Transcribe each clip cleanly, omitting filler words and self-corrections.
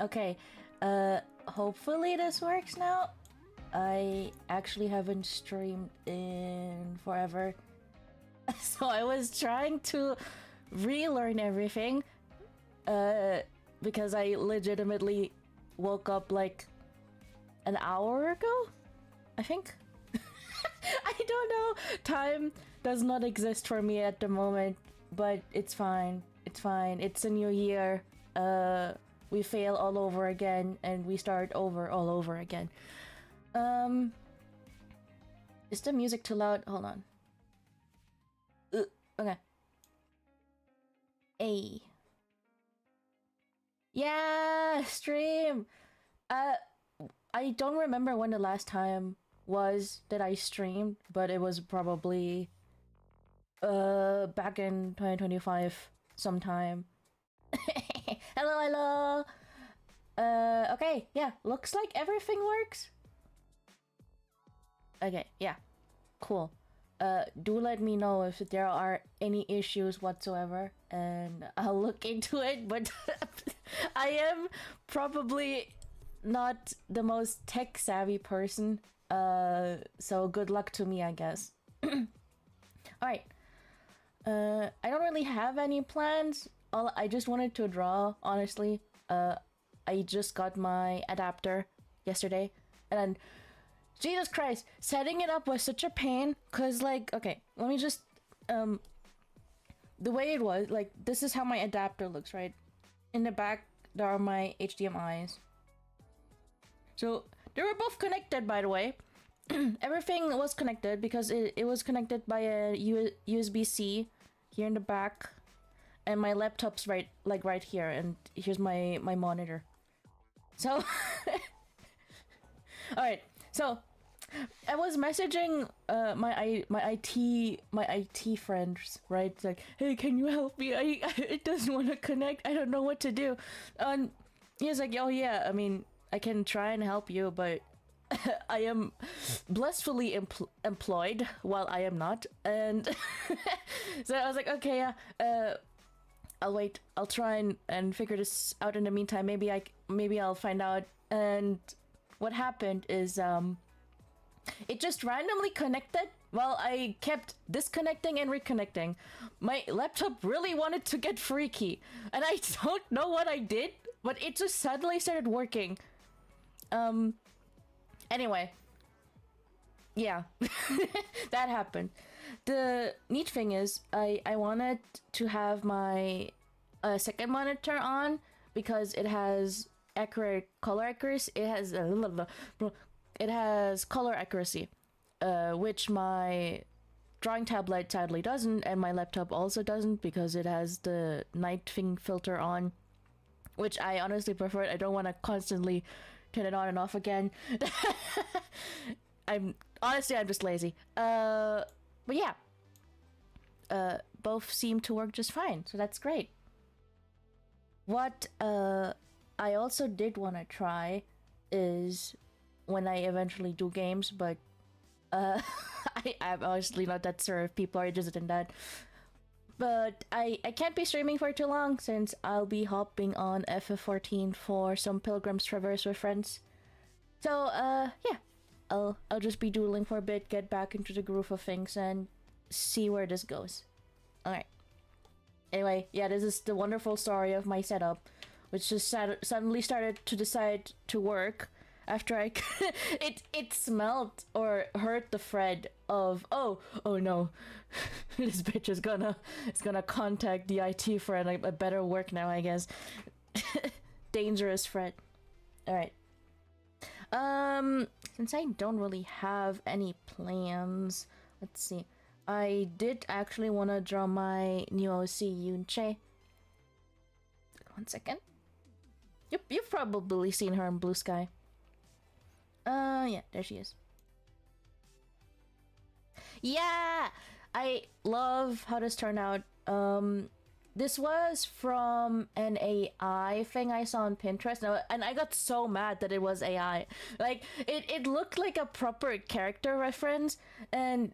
Okay, hopefully this works now. I actually haven't streamed in forever. So I was trying to relearn everything. Because I legitimately woke up like an hour ago, I think. I don't know. Time does not exist for me at the moment, but it's fine. It's fine. It's a new year. We fail all over again and we start over all over again. Is the music too loud? Hold on. Okay. Hey. Yeah, stream. I don't remember when the last time was that I streamed, but it was probably back in 2025 sometime. Hello. Okay, yeah, looks like everything works. Okay, yeah, cool. Do let me know if there are any issues whatsoever, and I'll look into it, but I am probably not the most tech-savvy person, so good luck to me, I guess. Alright. I don't really have any plans. I just wanted to draw, honestly. I just got my adapter yesterday, and then Jesus Christ, setting it up was such a pain, cause like, okay, let me just, the way it was, like, this is how my adapter looks, right? In the back, there are my HDMIs. So, they were both connected, by the way. Everything was connected because it was connected by a USB-C here in the back. And my laptop's right here, and here's my monitor. So, alright. So, I was messaging my IT friends, right? It's like, hey, can you help me? It doesn't want to connect. I don't know what to do. And he was like, oh yeah, I mean, I can try and help you, but I am blissfully employed while I am not. And so I was like, okay, yeah, I'll wait. I'll try and figure this out in the meantime. Maybe I'll find out. And what happened is it just randomly connected while I kept disconnecting and reconnecting. My laptop really wanted to get freaky, and I don't know what I did, but it just suddenly started working. Anyway, yeah, that happened. The neat thing is I wanted to have my second monitor on because it has accurate color accuracy. It has color accuracy, which my drawing tablet sadly doesn't, and my laptop also doesn't because it has the night thing filter on, which I honestly prefer. I don't want to constantly turn it on and off again. I'm just lazy. But yeah, both seem to work just fine, so that's great. What I also did want to try is when I eventually do games, but I'm obviously not that sure if people are interested in that. But I can't be streaming for too long since I'll be hopping on FF14 for some Pilgrim's Traverse with friends. So yeah, I'll just be doodling for a bit, get back into the groove of things, and see where this goes. Alright. Anyway, yeah, this is the wonderful story of my setup, which just suddenly started to decide to work after I it smelled or heard the thread of oh no, this bitch is gonna contact the IT friend. I better work now, I guess. Dangerous thread. All right. Since I don't really have any plans, let's see. I did actually want to draw my new OC Yunche. 1 second. You've probably seen her in Blue Sky. Yeah, there she is. Yeah! I love how this turned out. This was from an AI thing I saw on Pinterest, and I got so mad that it was AI. Like, it looked like a proper character reference, and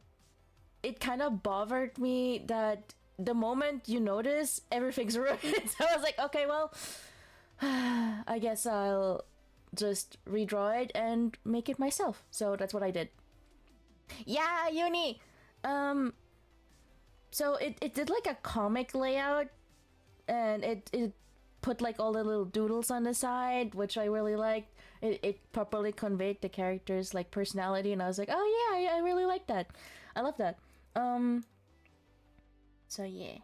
it kind of bothered me that the moment you notice, everything's ruined. So I was like, okay, well, I guess I'll just redraw it and make it myself. So that's what I did. Yeah, Uni! So it did like a comic layout, and it put like all the little doodles on the side, which I really liked. It properly conveyed the character's like personality, and I was like, oh yeah, I really like that. I love that. So yeah,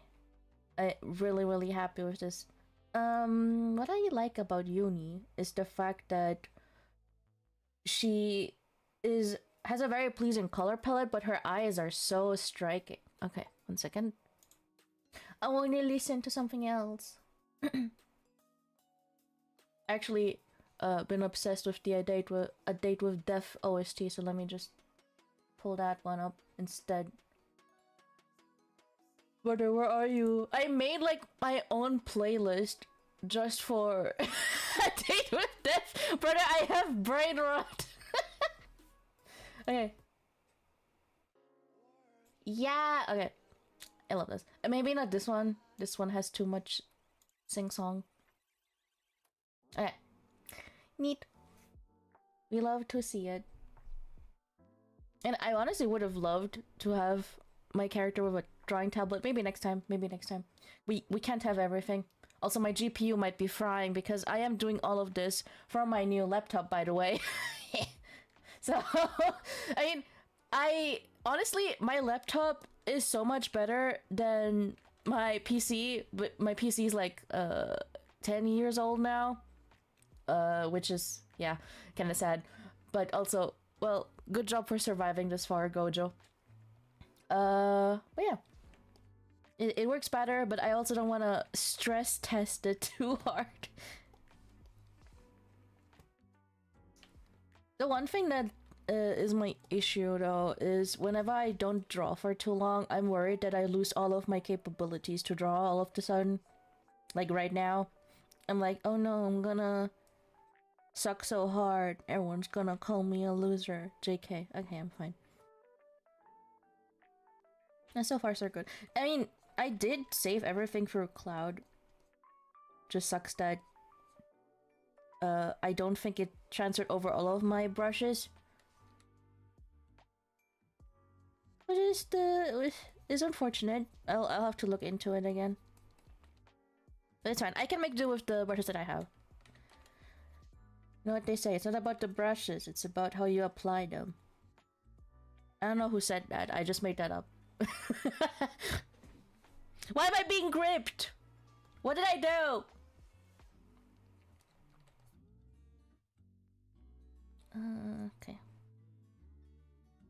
I really happy with this. What I like about Uni is the fact that she has a very pleasing color palette, but her eyes are so striking. Okay, 1 second. I want to listen to something else. Actually, been obsessed with a date with Death OST, so let me just pull that one up instead. Brother, where are you? I made like my own playlist just for A Date with Death. Brother, I have brain rot. Okay. Yeah, okay. I love this. Maybe not this one. This one has too much sing-song. Okay. Neat. We love to see it. And I honestly would have loved to have my character with a drawing tablet. Maybe next time. Maybe next time. We can't have everything. Also, my GPU might be frying because I am doing all of this from my new laptop, by the way. So, I mean, honestly, my laptop is so much better than my PC, but my PC is like 10 years old now, which is, yeah, kind of sad. But also, well, good job for surviving this far, Gojo. But yeah, it works better, but I also don't want to stress test it too hard. The one thing that is my issue though is whenever I don't draw for too long, I'm worried that I lose all of my capabilities to draw all of the sudden. Like right now, I'm like, oh no, I'm gonna suck so hard, everyone's gonna call me a loser. JK. Okay, I'm fine. And so far so good. I mean, I did save everything through cloud. Just sucks that I don't think it transferred over all of my brushes. Which is unfortunate. I'll have to look into it again. But it's fine. I can make do with the brushes that I have. You know what they say? It's not about the brushes, it's about how you apply them. I don't know who said that. I just made that up. Why am I being gripped? What did I do? Okay.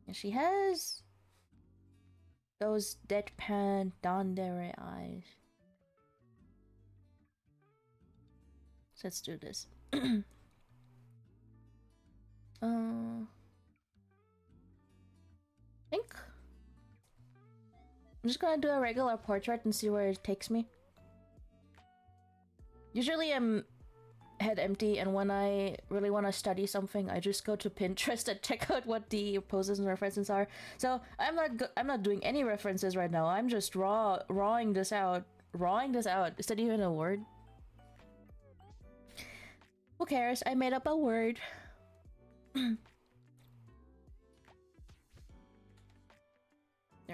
And she has those deadpan yandere eyes. So let's do this. I think I'm just gonna do a regular portrait and see where it takes me. Usually I'm head empty, and when I really want to study something, I just go to Pinterest and check out what the poses and references are. So I'm not doing any references right now. I'm just rawing this out. Rawing this out. Is that even a word? Who cares? I made up a word. There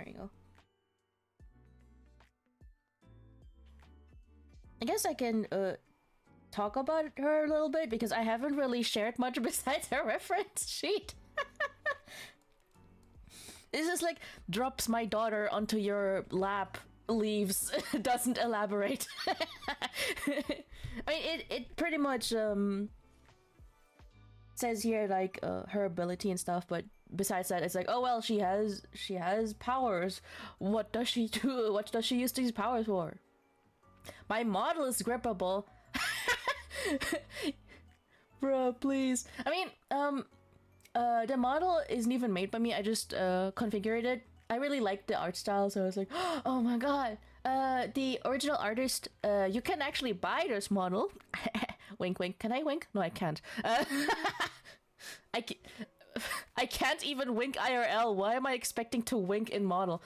you go. I guess I can talk about her a little bit because I haven't really shared much besides her reference sheet. This is like drops my daughter onto your lap, leaves, doesn't elaborate. I mean, it pretty much says here like her ability and stuff, but besides that, it's like, oh well, she has powers. What does she do? What does she use these powers for? My model is grippable. Bro, please. I mean, the model isn't even made by me. I just configured it. I really liked the art style, so I was like, oh my god. The original artist, you can actually buy this model. Wink, wink. Can I wink? No, I can't. I can't even wink IRL. Why am I expecting to wink in model?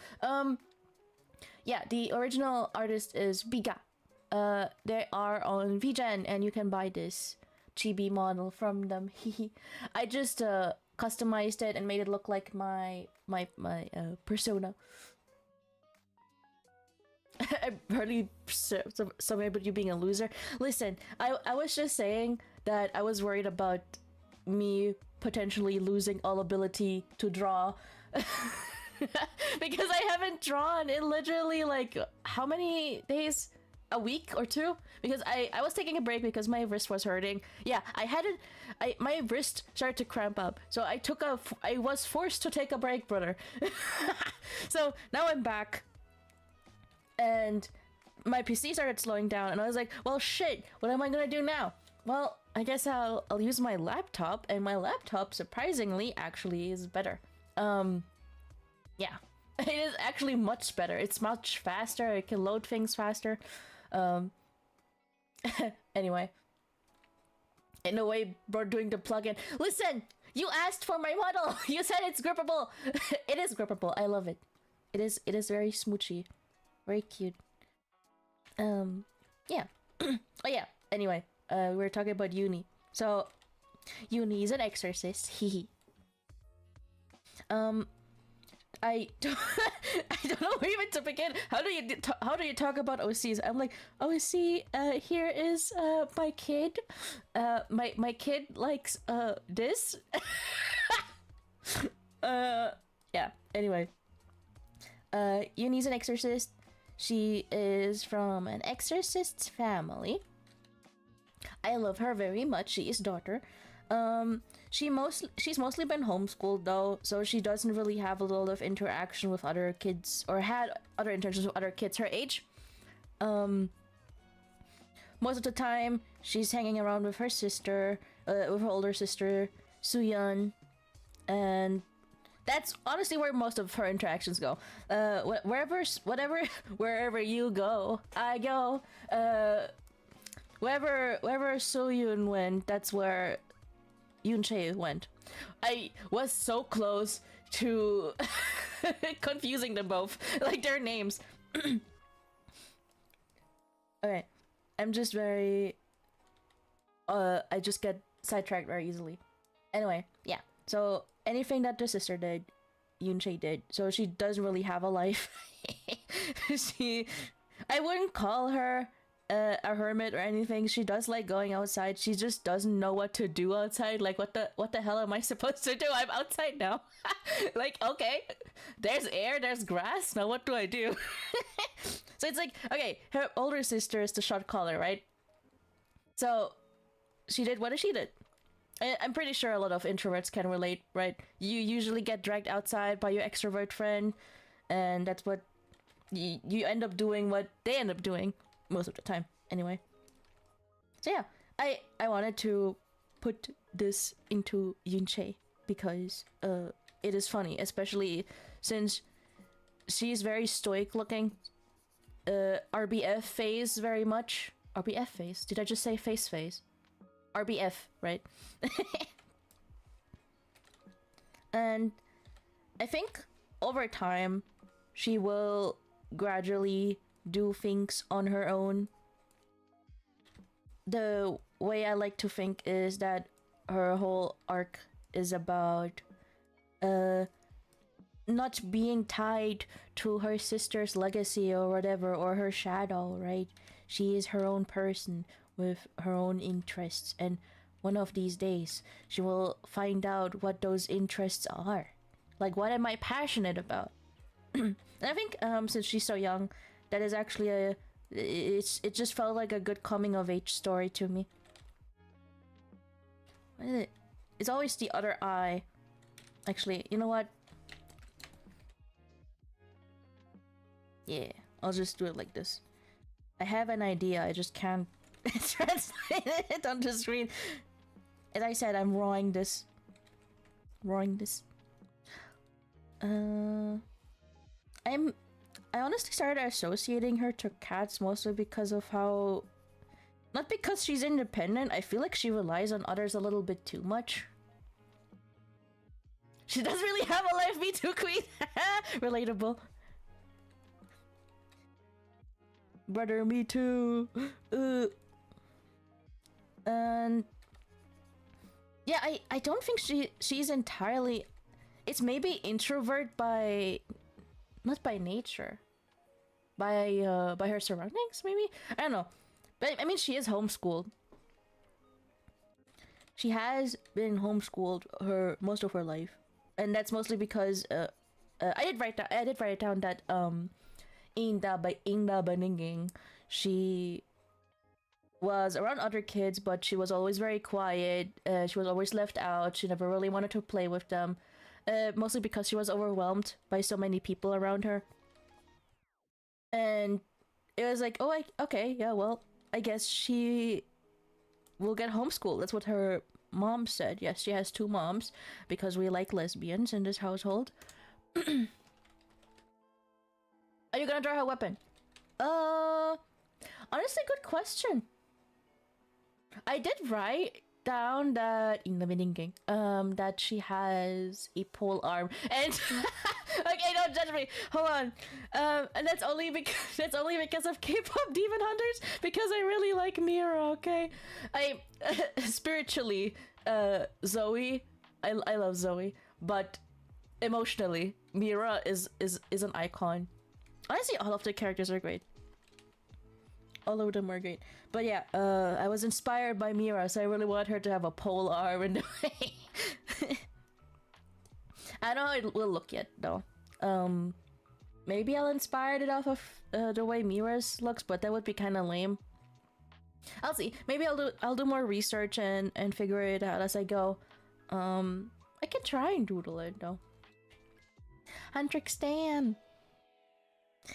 Yeah, the original artist is Biga. they are on VGen, and you can buy this chibi model from them. I just customized it and made it look like my persona. I'm hardly sorry about you being a loser. Listen, I was just saying that I was worried about me potentially losing all ability to draw. Because I haven't drawn in literally like how many days? A week or two? Because I was taking a break because my wrist was hurting. Yeah, my wrist started to cramp up. So I was forced to take a break, brother. So now I'm back. And my PC started slowing down, and I was like, well, shit, what am I gonna do now? Well, I guess I'll use my laptop, and my laptop, surprisingly, actually is better. Yeah. It is actually much better. It's much faster, it can load things faster. Anyway. In a way, we're doing the plugin. Listen! You asked for my model! You said it's grippable! It is grippable, I love it. It is very smoochy. Very cute. Yeah. Oh yeah, anyway, we were talking about Uni. So, Uni is an exorcist, hehe. I don't know where even to begin. How do you talk about OCs? I'm like, OC, here is my kid. My kid likes this. Yeah, anyway. Uni's an exorcist. She is from an exorcist's family. I love her very much. She is daughter. She's mostly been homeschooled though, so she doesn't really have a lot of interaction with other kids, or had other interactions with other kids her age. Most of the time she's hanging around with her sister, with her older sister Suyun, and that's honestly where most of her interactions go. Wherever you go, I go. Wherever Soyun went, that's where Yunche went. I was so close to confusing them both, like their names. Okay, I'm just very I just get sidetracked very easily. Anyway, yeah, so anything that the sister did, Yunche did, so she doesn't really have a life. I wouldn't call her a hermit or anything. She does like going outside. She just doesn't know what to do outside. Like, what the hell am I supposed to do? I'm outside now. Like, okay, there's air, there's grass, now what do I do? So it's like, okay, her older sister is the shot caller, right? So she did what she did. I'm pretty sure a lot of introverts can relate, right? You usually get dragged outside by your extrovert friend, and that's what you end up doing, what they end up doing most of the time anyway. So yeah, I wanted to put this into Yunche because it is funny, especially since she's very stoic looking. RBF phase very much. RBF phase? Did I just say face phase? RBF, right? And I think over time she will gradually do things on her own. The way I like to think is that her whole arc is about not being tied to her sister's legacy or whatever, or her shadow, right? She is her own person with her own interests, and one of these days she will find out what those interests are. Like, what am I passionate about? And I think since she's so young, that is actually it just felt like a good coming of age story to me. What is it? It's always the other eye. Actually, you know what? Yeah, I'll just do it like this. I have an idea, I just can't translate it on the screen. As I said, I'm rawing this. I honestly started associating her to cats mostly because of how... Not because she's independent, I feel like she relies on others a little bit too much. She doesn't really have a life, me too, queen! Relatable. Brother, me too. And yeah, I don't think she's entirely. It's maybe introvert by, not by nature, by her surroundings. Maybe, I don't know, but I mean she is homeschooled. She has been homeschooled most of her life, and that's mostly because I did write down that Inda Baninging, she was around other kids, but she was always very quiet. She was always left out. She never really wanted to play with them, mostly because she was overwhelmed by so many people around her. And it was like, oh, okay, yeah, well, I guess she will get homeschooled. That's what her mom said. Yes, she has two moms because we like lesbians in this household. Are you gonna draw her weapon? Honestly, good question. I did write down that in the meeting, that she has a pole arm, and okay, don't judge me. Hold on. And that's only because of K-pop Demon Hunters, because I really like Mira. Okay, I spiritually, Zoe, I love Zoe, but emotionally, Mira is an icon. Honestly, all of the characters are great. All of them were great. But yeah, I was inspired by Mira, so I really want her to have a pole arm and I don't know how it will look yet though. Maybe I'll inspire it off of the way Mira's looks, but that would be kind of lame. I'll see. Maybe I'll do more research and figure it out as I go. I can try and doodle it though. Huntrix Stan.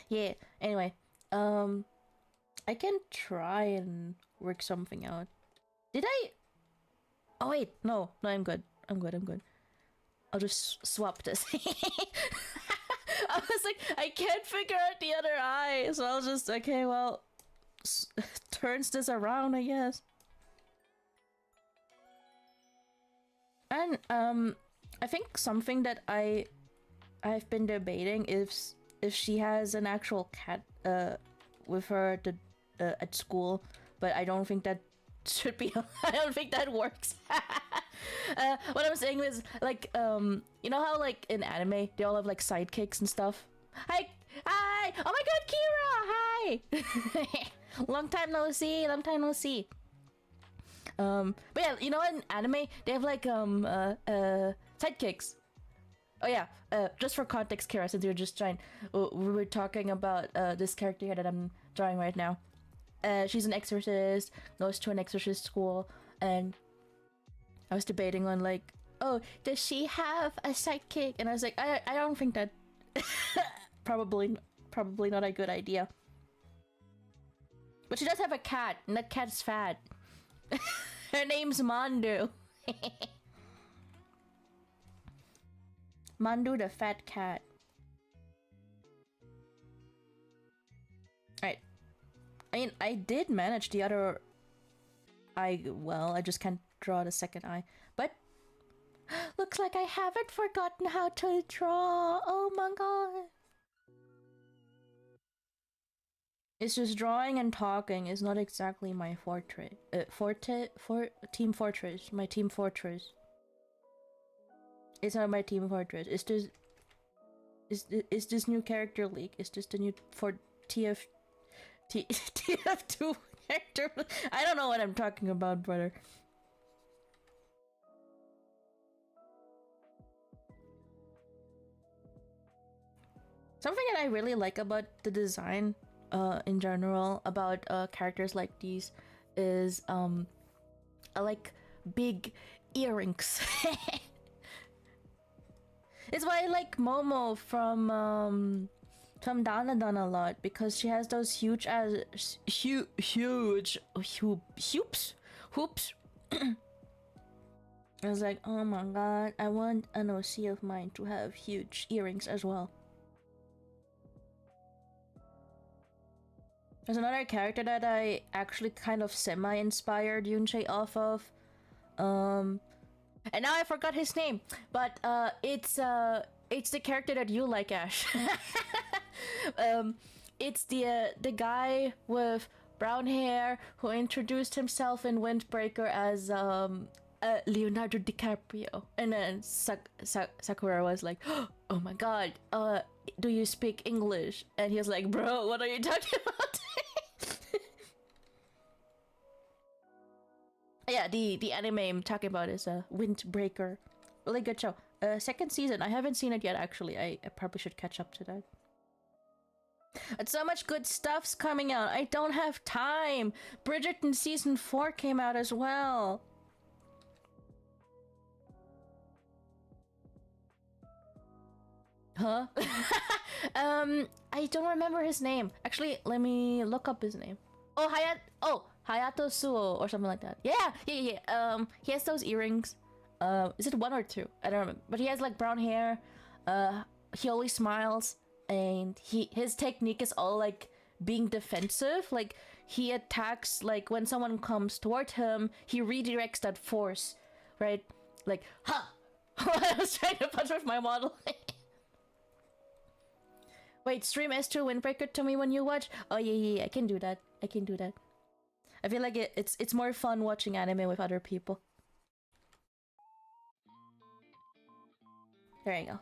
Yeah. Anyway, I can try and work something out. Did I? Oh wait, no, I'm good. I'm good. I'll just swap this. I was like, I can't figure out the other eye, so I'll just, okay, well, turns this around, I guess. And I think something that I've been debating is if she has an actual cat with her at school, but I don't think that should be. I don't think that works. What I'm saying is, like, you know how like in anime they all have like sidekicks and stuff. Hi, oh my God, Kira, hi. Long time no see. But yeah, you know in anime they have like sidekicks. Oh yeah, just for context, Kira, since you're just trying, we were talking about this character here that I'm drawing right now. She's an exorcist, goes to an exorcist school, and I was debating on like, oh, does she have a sidekick? And I was like, I don't think that probably not a good idea. But she does have a cat, and that cat's fat. Her name's Mandu. Mandu the fat cat. Alright. I mean, I did manage the other eye well, I just can't draw the second eye. But looks like I haven't forgotten how to draw. Oh my god. It's just drawing and talking is not exactly my forte. Team Fortress. My Team Fortress. It's not my Team Fortress. It's just... It's this new character league. It's just a new... for TF2 character. I don't know what I'm talking about, brother. Something that I really like about the design in general about characters like these is I like big earrings. It's why I like Momo from Danadan a lot, because she has those huge hoops. I was like, oh my god, I want an OC of mine to have huge earrings as well. There's another character that I actually kind of semi-inspired Yunche off of. And now I forgot his name, but it's the character that you like, Ash. it's the guy with brown hair who introduced himself in Windbreaker as Leonardo DiCaprio, and then Sakura was like, "Oh my god, do you speak English?" And he was like, "Bro, what are you talking about?" Yeah, the anime I'm talking about is Windbreaker. Really good show. Second season. I haven't seen it yet, actually. I probably should catch up to that. But so much good stuff's coming out. I don't have time. Bridgerton season 4 came out as well. Huh? I don't remember his name. Actually, let me look up his name. Oh, Hayato Suo or something like that. Yeah. He has those earrings. Is it one or two? I don't remember. But he has like brown hair. He always smiles, and his technique is all like being defensive. Like he attacks like when someone comes toward him, he redirects that force, right? Like, ha! I was trying to punch with my model. Wait, stream S2 Windbreaker to me when you watch? Oh yeah, I can do that. I feel like it's more fun watching anime with other people. There you go.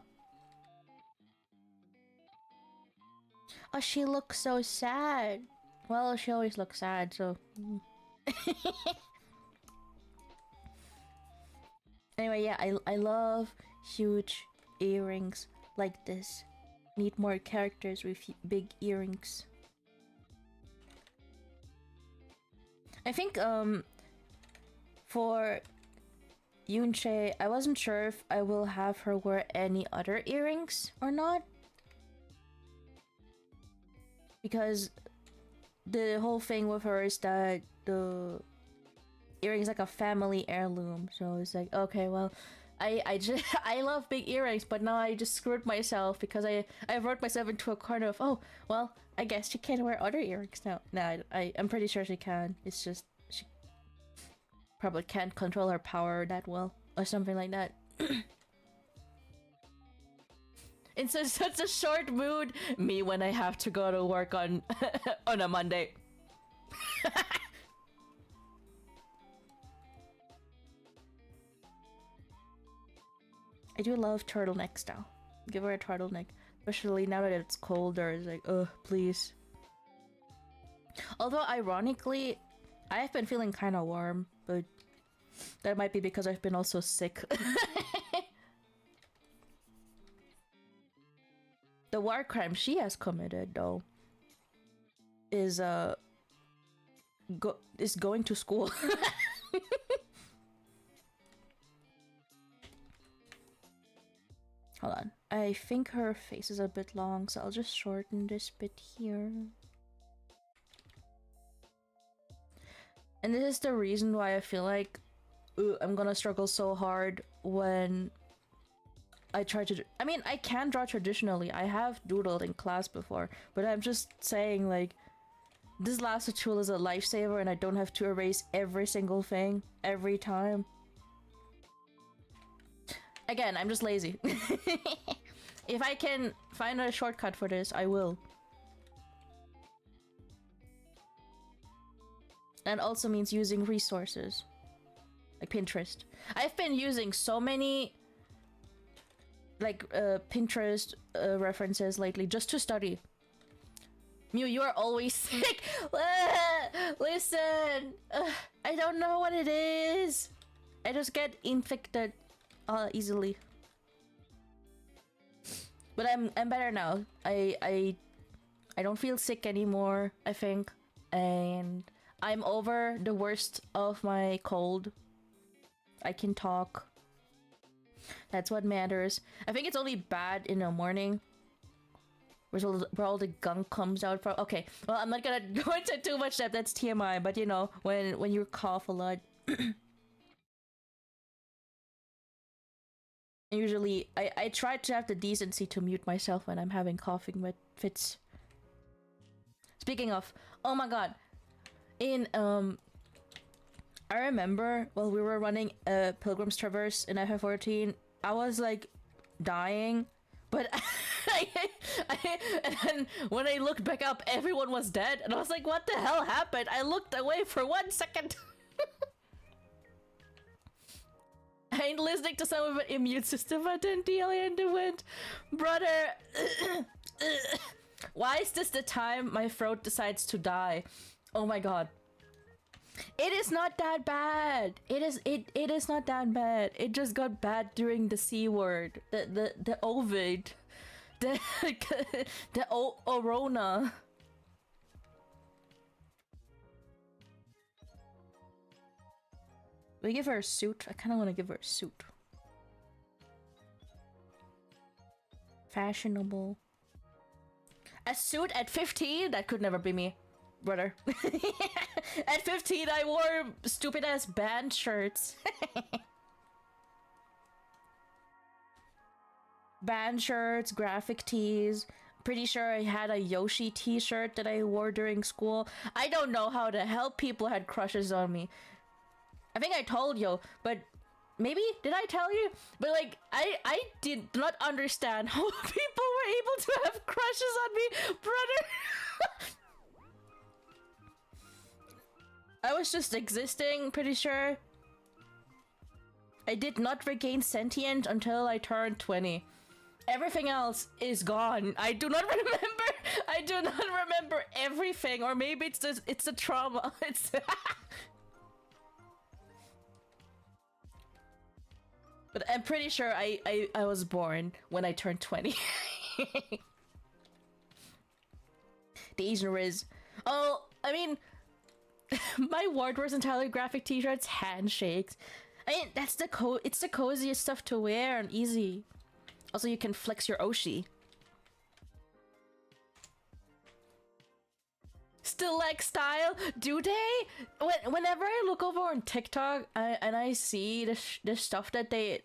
Oh, she looks so sad. Well, she always looks sad, so... Anyway, yeah, I love huge earrings like this. Need more characters with big earrings. I think, for Yunche, I wasn't sure if I will have her wear any other earrings or not. Because the whole thing with her is that the earring is like a family heirloom. So it's like, okay, well, I just I love big earrings, but now I just screwed myself because I wrote myself into a corner of, oh, well, I guess she can't wear other earrings now. No, I'm pretty sure she can. It's just she probably can't control her power that well or something like that. In such a short mood, me when I have to go to work on on a Monday. I do love turtlenecks now. Give her a turtleneck, especially now that it's colder. It's like, ugh, please. Although ironically, I have been feeling kind of warm, but that might be because I've been also sick. The war crime she has committed, though, is going to school. Hold on. I think her face is a bit long, so I'll just shorten this bit here. And this is the reason why I feel like I'm gonna struggle so hard when I try to... I mean, I can draw traditionally. I have doodled in class before, but I'm just saying, like, this lasso tool is a lifesaver and I don't have to erase every single thing every time. Again, I'm just lazy. If I can find a shortcut for this, I will. That also means using resources. Like Pinterest. I've been using so many like Pinterest references lately just to study. Mew, you are always sick. Listen, I don't know what it is. I just get infected easily. But I'm better now. I don't feel sick anymore, I think, and I'm over the worst of my cold. I can talk. That's what matters. I think it's only bad in the morning, where all the gunk comes out from. Okay, well, I'm not gonna go into too much depth. That's TMI. But you know, when you cough a lot. Usually, I try to have the decency to mute myself when I'm having coughing fits. Speaking of, oh my god, I remember while we were running Pilgrim's Traverse in FF14, I was like dying, but And then when I looked back up, everyone was dead, and I was like, "What the hell happened?" I looked away for 1 second. I ain't listening to some of an immune system, but then the alien went, brother. Why is this the time my throat decides to die? Oh my god. It is not that bad. It is not that bad. It just got bad during the C word. The Ovid. The Orona. We give her a suit. I kind of want to give her a suit. Fashionable. A suit at 15? That could never be me, brother. At 15, I wore stupid ass band shirts. Band shirts, graphic tees. Pretty sure I had a Yoshi t-shirt that I wore during school. I don't know how the hell people had crushes on me. I think I told you, but maybe did I tell you? But like I did not understand how people were able to have crushes on me, brother. I was just existing, pretty sure. I did not regain sentient until I turned 20. Everything else is gone. I do not remember. I do not remember everything, or maybe it's the trauma. It's But I'm pretty sure I was born when I turned 20. The Asian Riz. Oh, I mean, my wardrobe's entirely graphic t-shirts, handshakes. I mean, that's it's the coziest stuff to wear and easy. Also, you can flex your Oshi. Still like style? Do they? Whenever I look over on TikTok and I see the stuff that the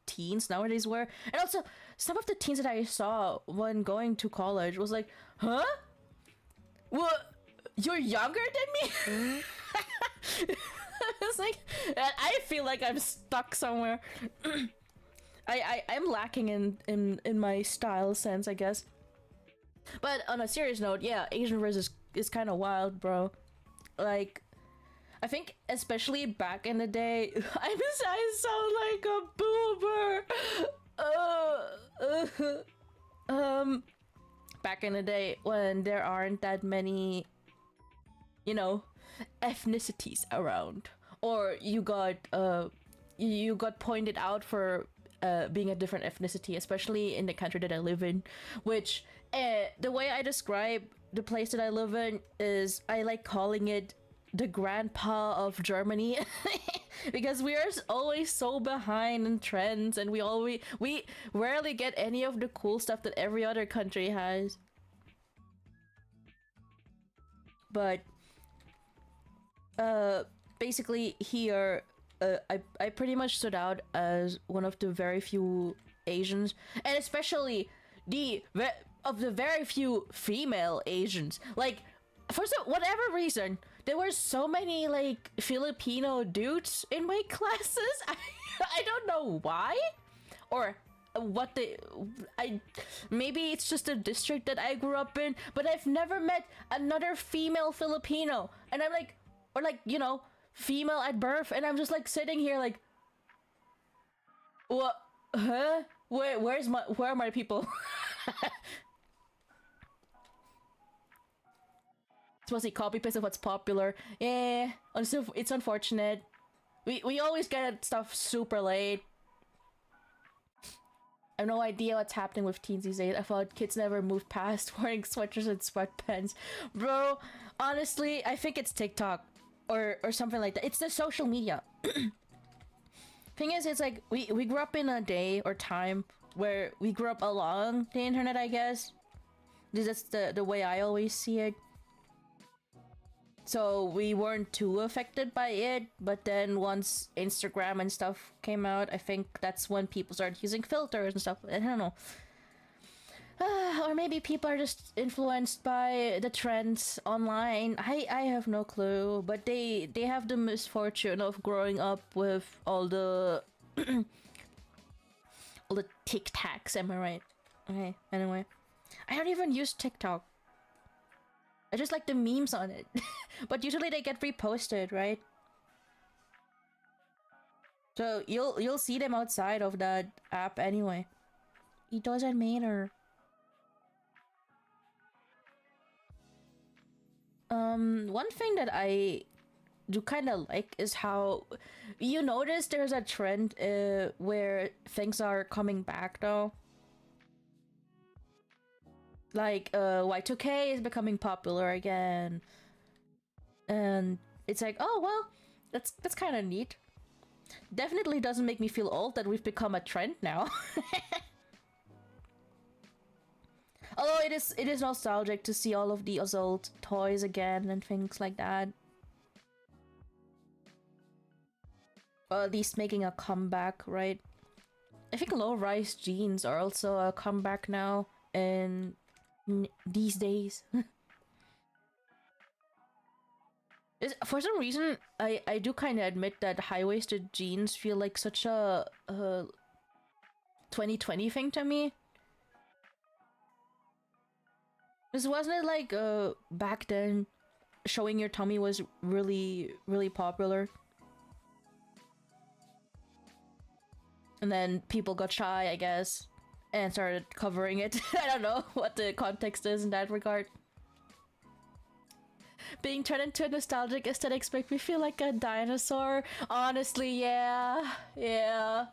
teens nowadays wear, and also some of the teens that I saw when going to college was like, huh? What? You're younger than me? It's like, I feel like I'm stuck somewhere. I'm lacking in my style sense, I guess. But on a serious note, yeah, Asian Riz is kind of wild, bro. Like, I think especially back in the day, I sound like a boomer. Back in the day when there aren't that many, you know, ethnicities around, or you got pointed out for being a different ethnicity, especially in the country that I live in, which the way I describe the place that I live in is I like calling it the grandpa of Germany. Because we are always so behind in trends, and we rarely get any of the cool stuff that every other country has. But basically here I pretty much stood out as one of the very few Asians, and especially of the very few female Asians. Like, for whatever reason, there were so many like Filipino dudes in my classes. I don't know why, or what maybe it's just a district that I grew up in, but I've never met another female Filipino, and I'm like, or like, you know, female at birth, and I'm just like sitting here like, what? Huh? Where are my people? It's mostly copy paste of what's popular. Yeah, it's unfortunate. We always get stuff super late. I have no idea what's happening with teens these days. I thought kids never moved past wearing sweatshirts and sweatpants. Bro, honestly, I think it's TikTok or something like that. It's the social media. Thing is, it's like we grew up in a day or time where we grew up along the internet, I guess. This is the way I always see it. So we weren't too affected by it, but then once Instagram and stuff came out, I think that's when people started using filters and stuff. I don't know. Or maybe people are just influenced by the trends online. I have no clue, but they have the misfortune of growing up with all the all the Tic Tacs, am I right? Okay, anyway. I don't even use TikTok. I just like the memes on it. But usually they get reposted, right? So you'll see them outside of that app anyway. It doesn't matter. One thing that I do kind of like is how you notice there's a trend where things are coming back though. Like Y2K is becoming popular again. And it's like, oh well, that's kind of neat. Definitely doesn't make me feel old that we've become a trend now. Although it is nostalgic to see all of the old toys again and things like that. Or at least making a comeback, right? I think low-rise jeans are also a comeback now in these days. For some reason, I do kind of admit that high-waisted jeans feel like such a 2020 thing to me. Because wasn't it like back then, showing your tummy was really, really popular? And then people got shy, I guess, and started covering it. I don't know what the context is in that regard. Being turned into a nostalgic aesthetics make me feel like a dinosaur. Honestly, yeah. Yeah.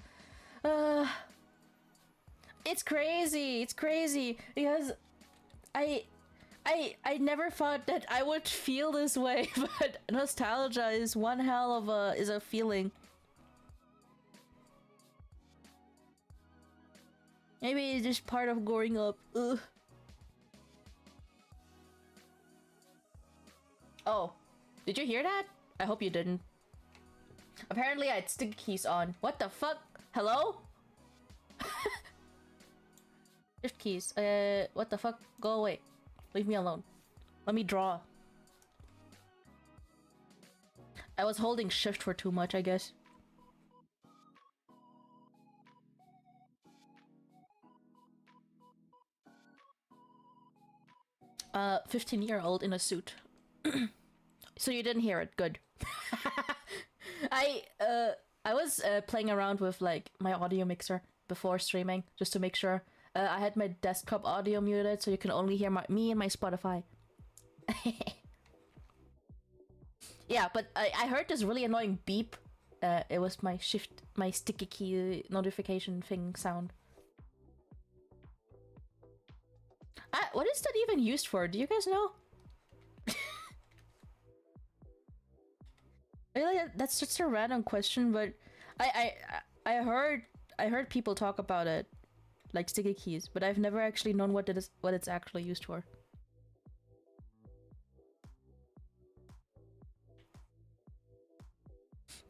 It's crazy. It's crazy. Because I never thought that I would feel this way, but nostalgia is one hell of a feeling. Maybe it's just part of growing up. Ugh. Oh, did you hear that? I hope you didn't. Apparently I had sticky keys on. What the fuck? Hello? Shift keys. What the fuck? Go away. Leave me alone. Let me draw. I was holding shift for too much, I guess. 15-year-old in a suit. So you didn't hear it. Good. I was playing around with like my audio mixer before streaming just to make sure. I had my desktop audio muted so you can only hear me and my Spotify. Yeah, but I heard this really annoying beep. It was my sticky key notification thing sound. What is that even used for? Do you guys know? Really, that's such a random question, but I heard people talk about it, like sticky keys, but I've never actually known what it's actually used for.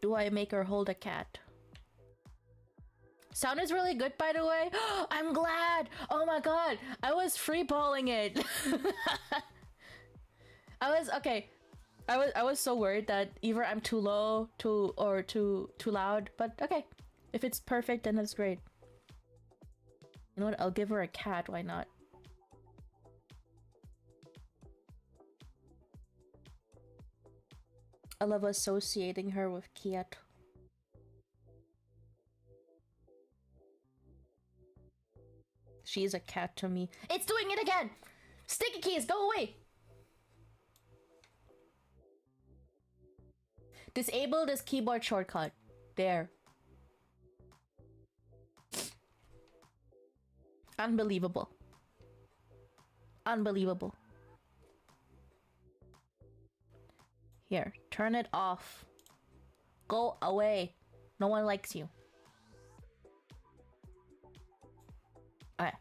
Do I make her hold a cat? Sound is really good, by the way. I'm glad. Oh my god, I was freeballing it. I was so worried that either I'm too low, too loud, but okay. If it's perfect, then that's great. You know what? I'll give her a cat. Why not? I love associating her with cat. She's a cat to me. It's doing it again! Sticky keys, go away! Disable this keyboard shortcut. There. Unbelievable. Unbelievable. Here, turn it off. Go away. No one likes you. Alright.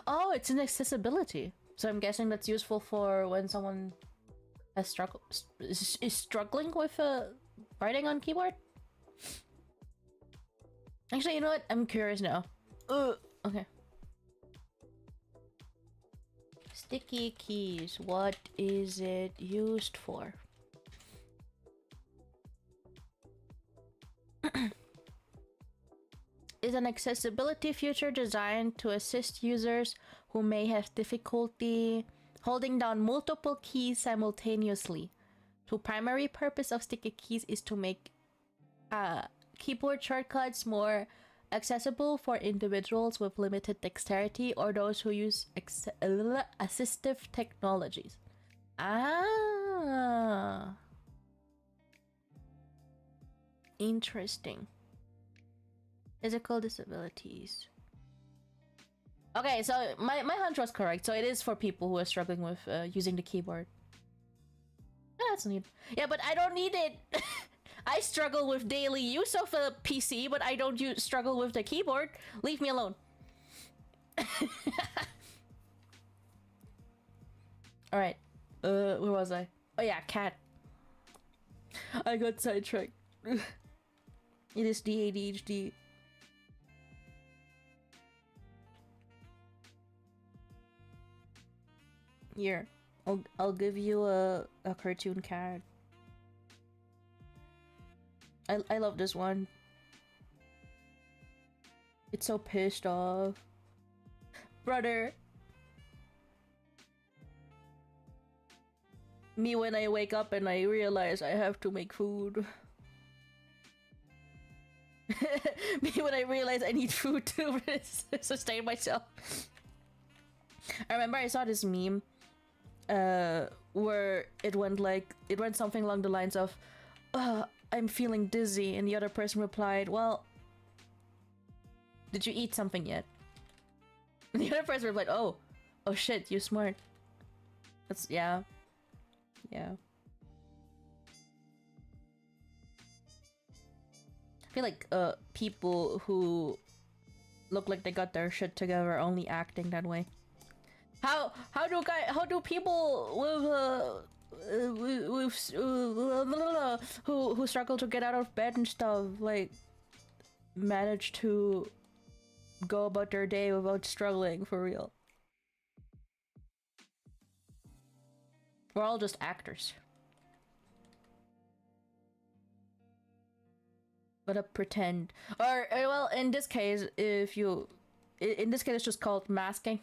Oh, it's an accessibility. So I'm guessing that's useful for when someone has is struggling with writing on keyboard. Actually, you know what? I'm curious now. Okay. Sticky keys. What is it used for? is an accessibility feature designed to assist users who may have difficulty holding down multiple keys simultaneously. The primary purpose of sticky keys is to make keyboard shortcuts more accessible for individuals with limited dexterity or those who use assistive technologies. Ah. Interesting. Physical disabilities. Okay, so my hunch was correct. So it is for people who are struggling with using the keyboard. Oh, that's neat. Yeah, but I don't need it. I struggle with daily use of a PC, but I don't struggle with the keyboard. Leave me alone. Alright. Where was I? Oh yeah, cat. I got sidetracked. It is the ADHD. Here, I'll give you a cartoon cat. I love this one. It's so pissed off. Brother. Me when I wake up and I realize I have to make food. Me when I realize I need food to sustain myself. I remember I saw this meme where it went something along the lines of I'm feeling dizzy, and the other person replied, well, did you eat something yet? And the other person replied, oh shit, you smart. That's yeah. I feel like people who look like they got their shit together are only acting that way. How do people who struggle to get out of bed and stuff like manage to go about their day without struggling for real? We're all just actors. But a pretend. Or well, in this case, it's just called masking.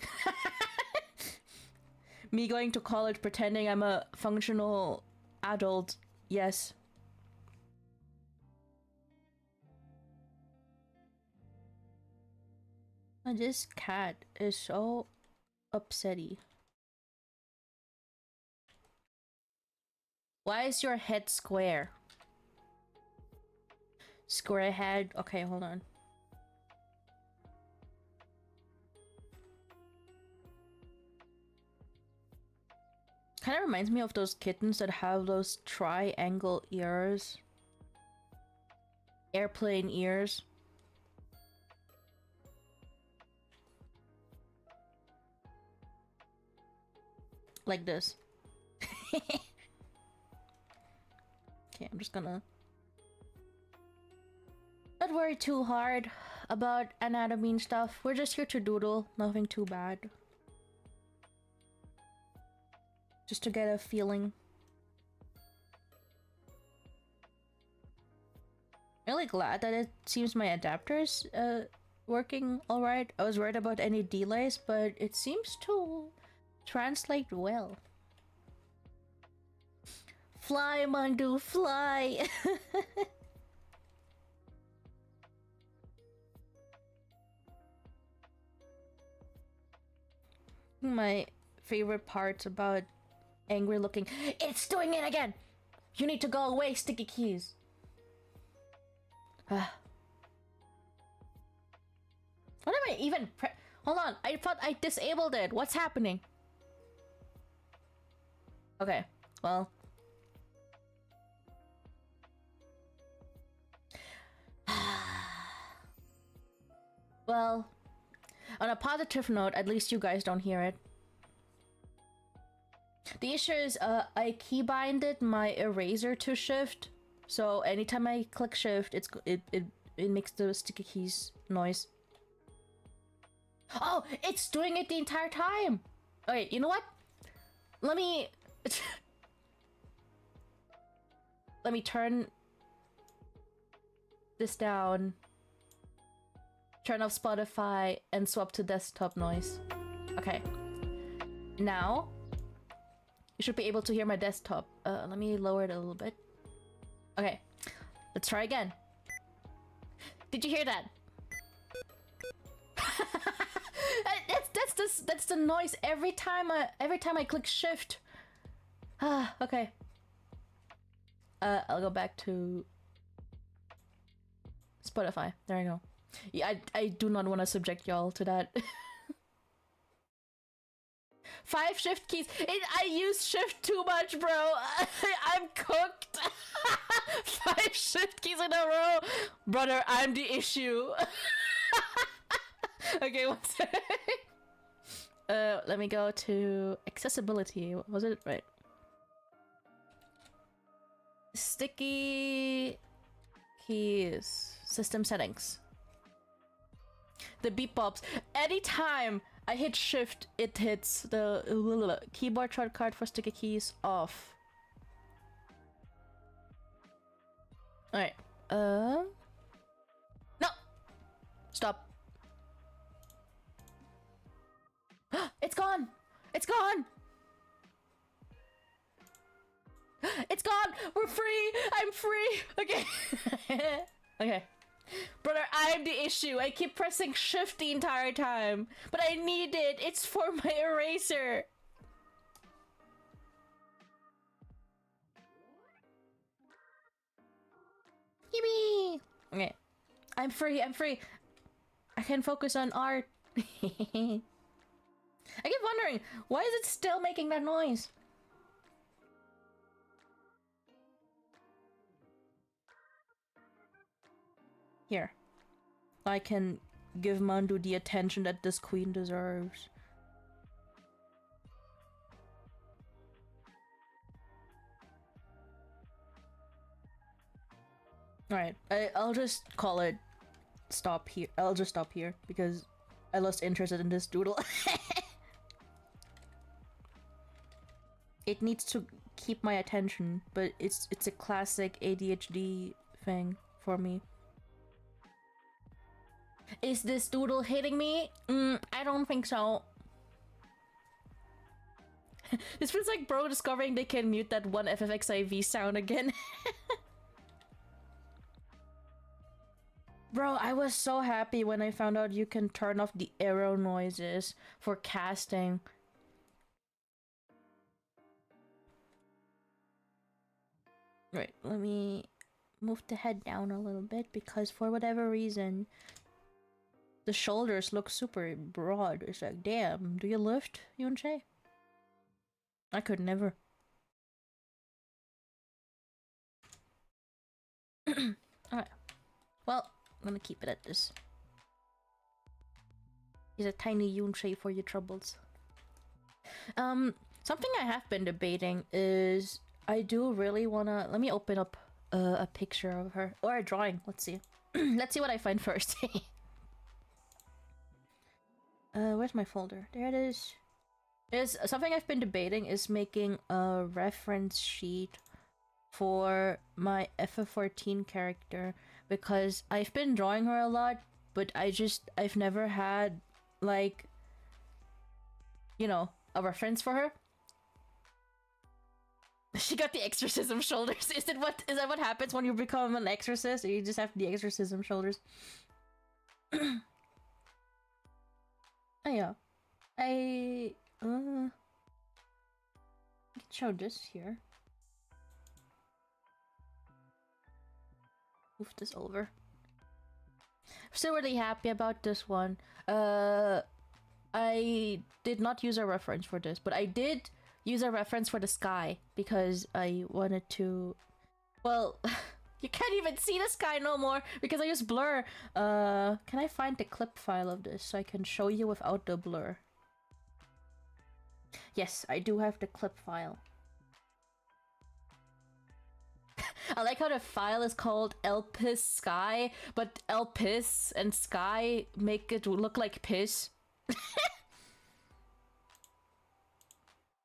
Me going to college pretending I'm a functional adult. Yes. And this cat is so upsetty. Why is your head square? Square head. Okay, hold on. Kind of reminds me of those kittens that have those triangle ears. Airplane ears. Like this. Okay, I'm just gonna... Don't worry too hard about anatomy and stuff. We're just here to doodle. Nothing too bad. Just to get a feeling. Really glad that it seems my adapter's working alright. I was worried about any delays, but it seems to translate well. Fly, Mandu, fly! My favorite parts about angry looking. It's doing it again! You need to go away, sticky keys. What am I even hold on, I thought I disabled it. What's happening? Okay, well. Well, on a positive note, at least you guys don't hear it. The issue is, I keybinded my eraser to shift, so anytime I click shift, it makes the sticky keys noise. Oh, it's doing it the entire time! Okay, you know what? Let me... Let me turn this down. Turn off Spotify and swap to desktop noise. Okay. Now, you should be able to hear my desktop. Let me lower it a little bit. Okay, let's try again. Did you hear that? That's the noise every time I click shift. Ah, okay. I'll go back to Spotify. There I go. Yeah, I do not want to subject y'all to that. 5 shift keys. I use shift too much, bro. I'm cooked. 5 shift keys in a row. Brother, I'm the issue. Okay, one second. Let me go to accessibility. Was it right? Sticky keys. System settings. The beep pops. Anytime I hit shift, it hits the keyboard shortcut for sticky keys off. Alright. No! Stop. It's gone! It's gone! It's gone! We're free! I'm free! Okay. Okay. Brother, I'm the issue. I keep pressing shift the entire time. But I need it. It's for my eraser. Yippee! Okay. I'm free. I'm free. I can focus on art. I keep wondering, why is it still making that noise? Here. I can give Mandu the attention that this queen deserves. Alright, I'll just call it stop here. I'll just stop here because I lost interest in this doodle. It needs to keep my attention, but it's a classic ADHD thing for me. Is this doodle hitting me? I don't think so. This feels like bro discovering they can mute that one FFXIV sound again. Bro, I was so happy when I found out you can turn off the arrow noises for casting. Right, let me move the head down a little bit because for whatever reason the shoulders look super broad. It's like, damn, do you lift, Yunche? I could never. Alright. Well, I'm gonna keep it at this. He's a tiny Yunche for your troubles. Something I have been debating is I do really wanna... Let me open up a picture of her. Or a drawing. Let's see. Let's see what I find first. Where's my folder? There it is. There's something I've been debating is making a reference sheet for my FF14 character because I've been drawing her a lot, but I've never had like, you know, a reference for her. She got the exorcism shoulders. Is that what happens when you become an exorcist? Or you just have the exorcism shoulders? Oh yeah, I can show this here. Move this over. I'm still really happy about this one. I did not use a reference for this, but I did use a reference for the sky because I wanted to... Well, you can't even see the sky no more because I use blur. Can I find the clip file of this so I can show you without the blur? Yes, I do have the clip file. I like how the file is called Elpis Sky, but Elpis and Sky make it look like piss.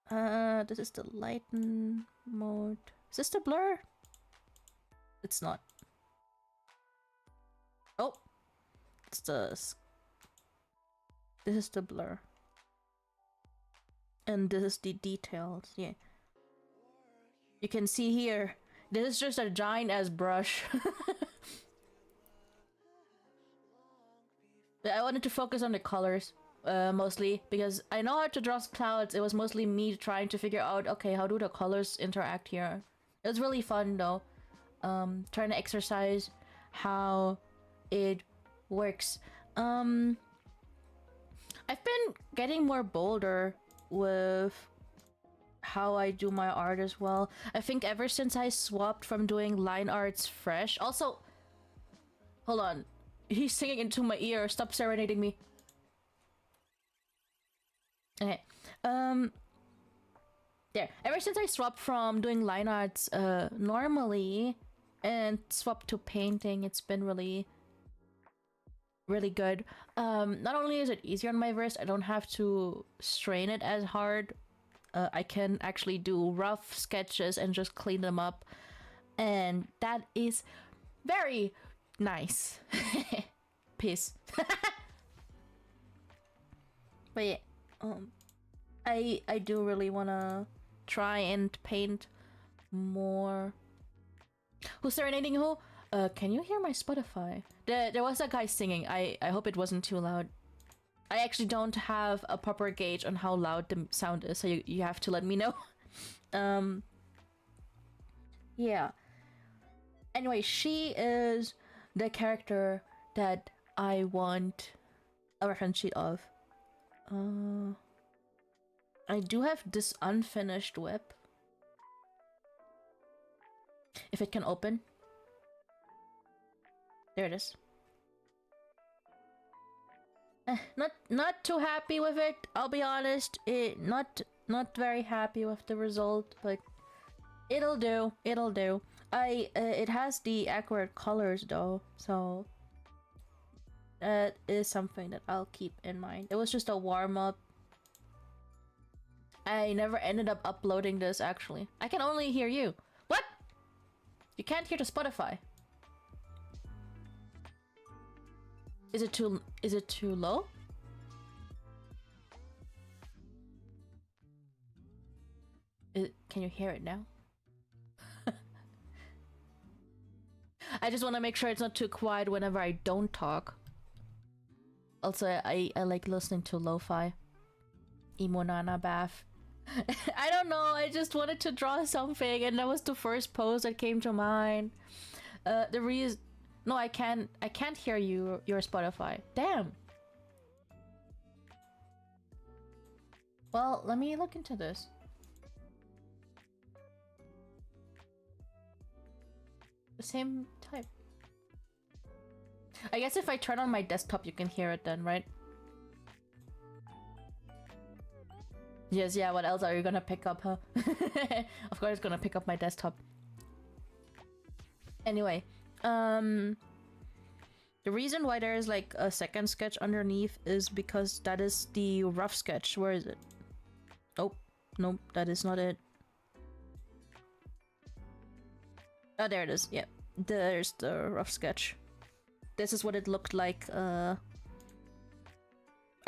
This is the lighten mode. Is this the blur? It's not. Oh, That's this is the blur. And this is the details, yeah. You can see here, this is just a giant ass brush. I wanted to focus on the colors, mostly, because I know how to draw clouds. It was mostly me trying to figure out, okay, how do the colors interact here? It was really fun though, trying to exercise how it works. I've been getting more bolder with how I do my art as well. I think ever since I swapped from doing line arts fresh. Also, hold on. He's singing into my ear. Stop serenading me. Okay. There. Ever since I swapped from doing line arts normally and swapped to painting, it's been really good. Not only is it easier on my wrist, I don't have to strain it as hard. I can actually do rough sketches and just clean them up, and that is very nice. Peace. But yeah, I do really wanna try and paint more. Who's serenading who? Can you hear my Spotify? There was a guy singing. I hope it wasn't too loud. I actually don't have a proper gauge on how loud the sound is, so you have to let me know. Yeah. Anyway, she is the character that I want a reference sheet of. I do have this unfinished whip. If it can open. There it is. Not too happy with it, I'll be honest. Not very happy with the result, but it'll do. It has the accurate colors though, so that is something that I'll keep in mind. It was just a warm-up. I never ended up uploading this actually. I can only hear you. What? You can't hear the Spotify. Is it too low? Can you hear it now? I just want to make sure it's not too quiet whenever I don't talk. Also, I like listening to lo-fi. Emo Nana Bath. I don't know, I just wanted to draw something and that was the first pose that came to mind. The reason... No, I can't hear your Spotify. Damn. Well, let me look into this. The same type. I guess if I turn on my desktop, you can hear it then, right? Yes, yeah, what else are you gonna pick up, huh? Of course, it's gonna pick up my desktop. Anyway, the reason why there is like a second sketch underneath is because that is the rough sketch. Where is it? Oh, nope, that is not it. Oh, there it is. Yeah, there's the rough sketch. This is what it looked like. I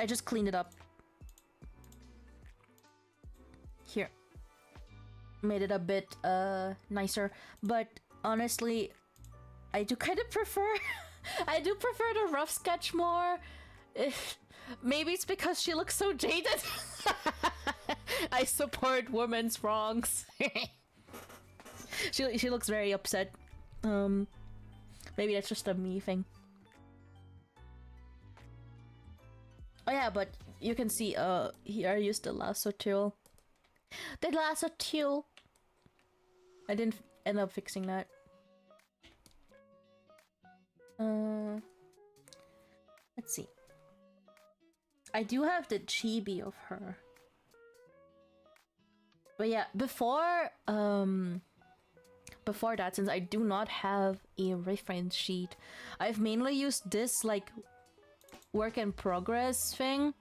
just cleaned it up. Here. Made it a bit nicer, but honestly, I do kind of prefer I do prefer the rough sketch more. Maybe it's because she looks so jaded. I support women's wrongs. She looks very upset. Maybe that's just a me thing. Oh yeah, but you can see here I used the lasso tool. The lasso tool. I didn't end up fixing that. Let's see. I do have the chibi of her. But yeah, before that, since I do not have a reference sheet, I've mainly used this like work in progress thing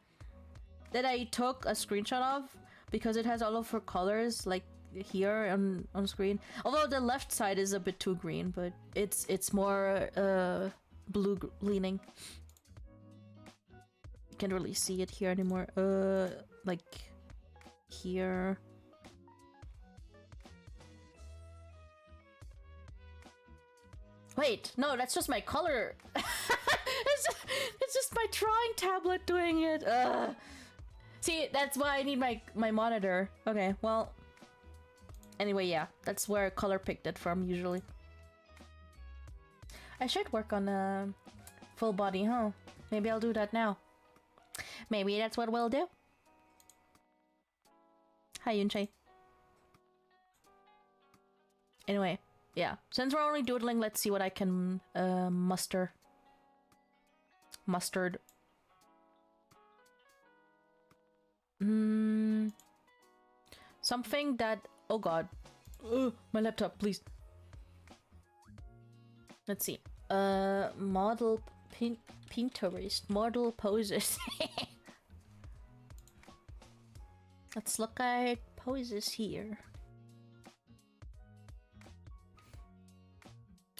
that I took a screenshot of because it has all of her colors like here on screen. Although the left side is a bit too green, but it's more blue leaning. can't really see it here anymore. Like here. Wait, no, that's just my color. it's just my drawing tablet doing it. See, that's why I need my monitor. Okay, well. Anyway, yeah, that's where I color picked it from usually. I should work on full body, huh? Maybe I'll do that now. Maybe that's what we'll do. Hi, Yunche. Anyway, yeah. Since we're only doodling, let's see what I can muster. Mustard. Something that... Oh god. My laptop, please. Let's see. Model Pinterest. Model poses. Let's look at poses here.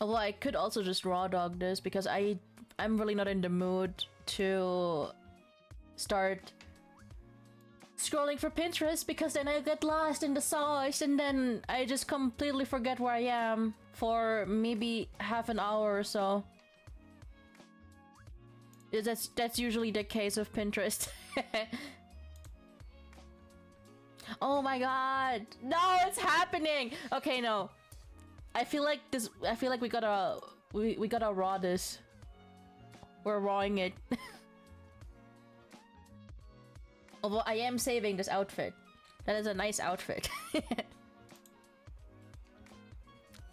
Although I could also just raw dog this because I'm really not in the mood to start scrolling for Pinterest because then I get lost in the sauce and then I just completely forget where I am for maybe half an hour or so. That's usually the case of Pinterest. Oh my god! No, it's happening! Okay, no. I feel like we gotta raw this. We're rawing it. Although I am saving this outfit. That is a nice outfit.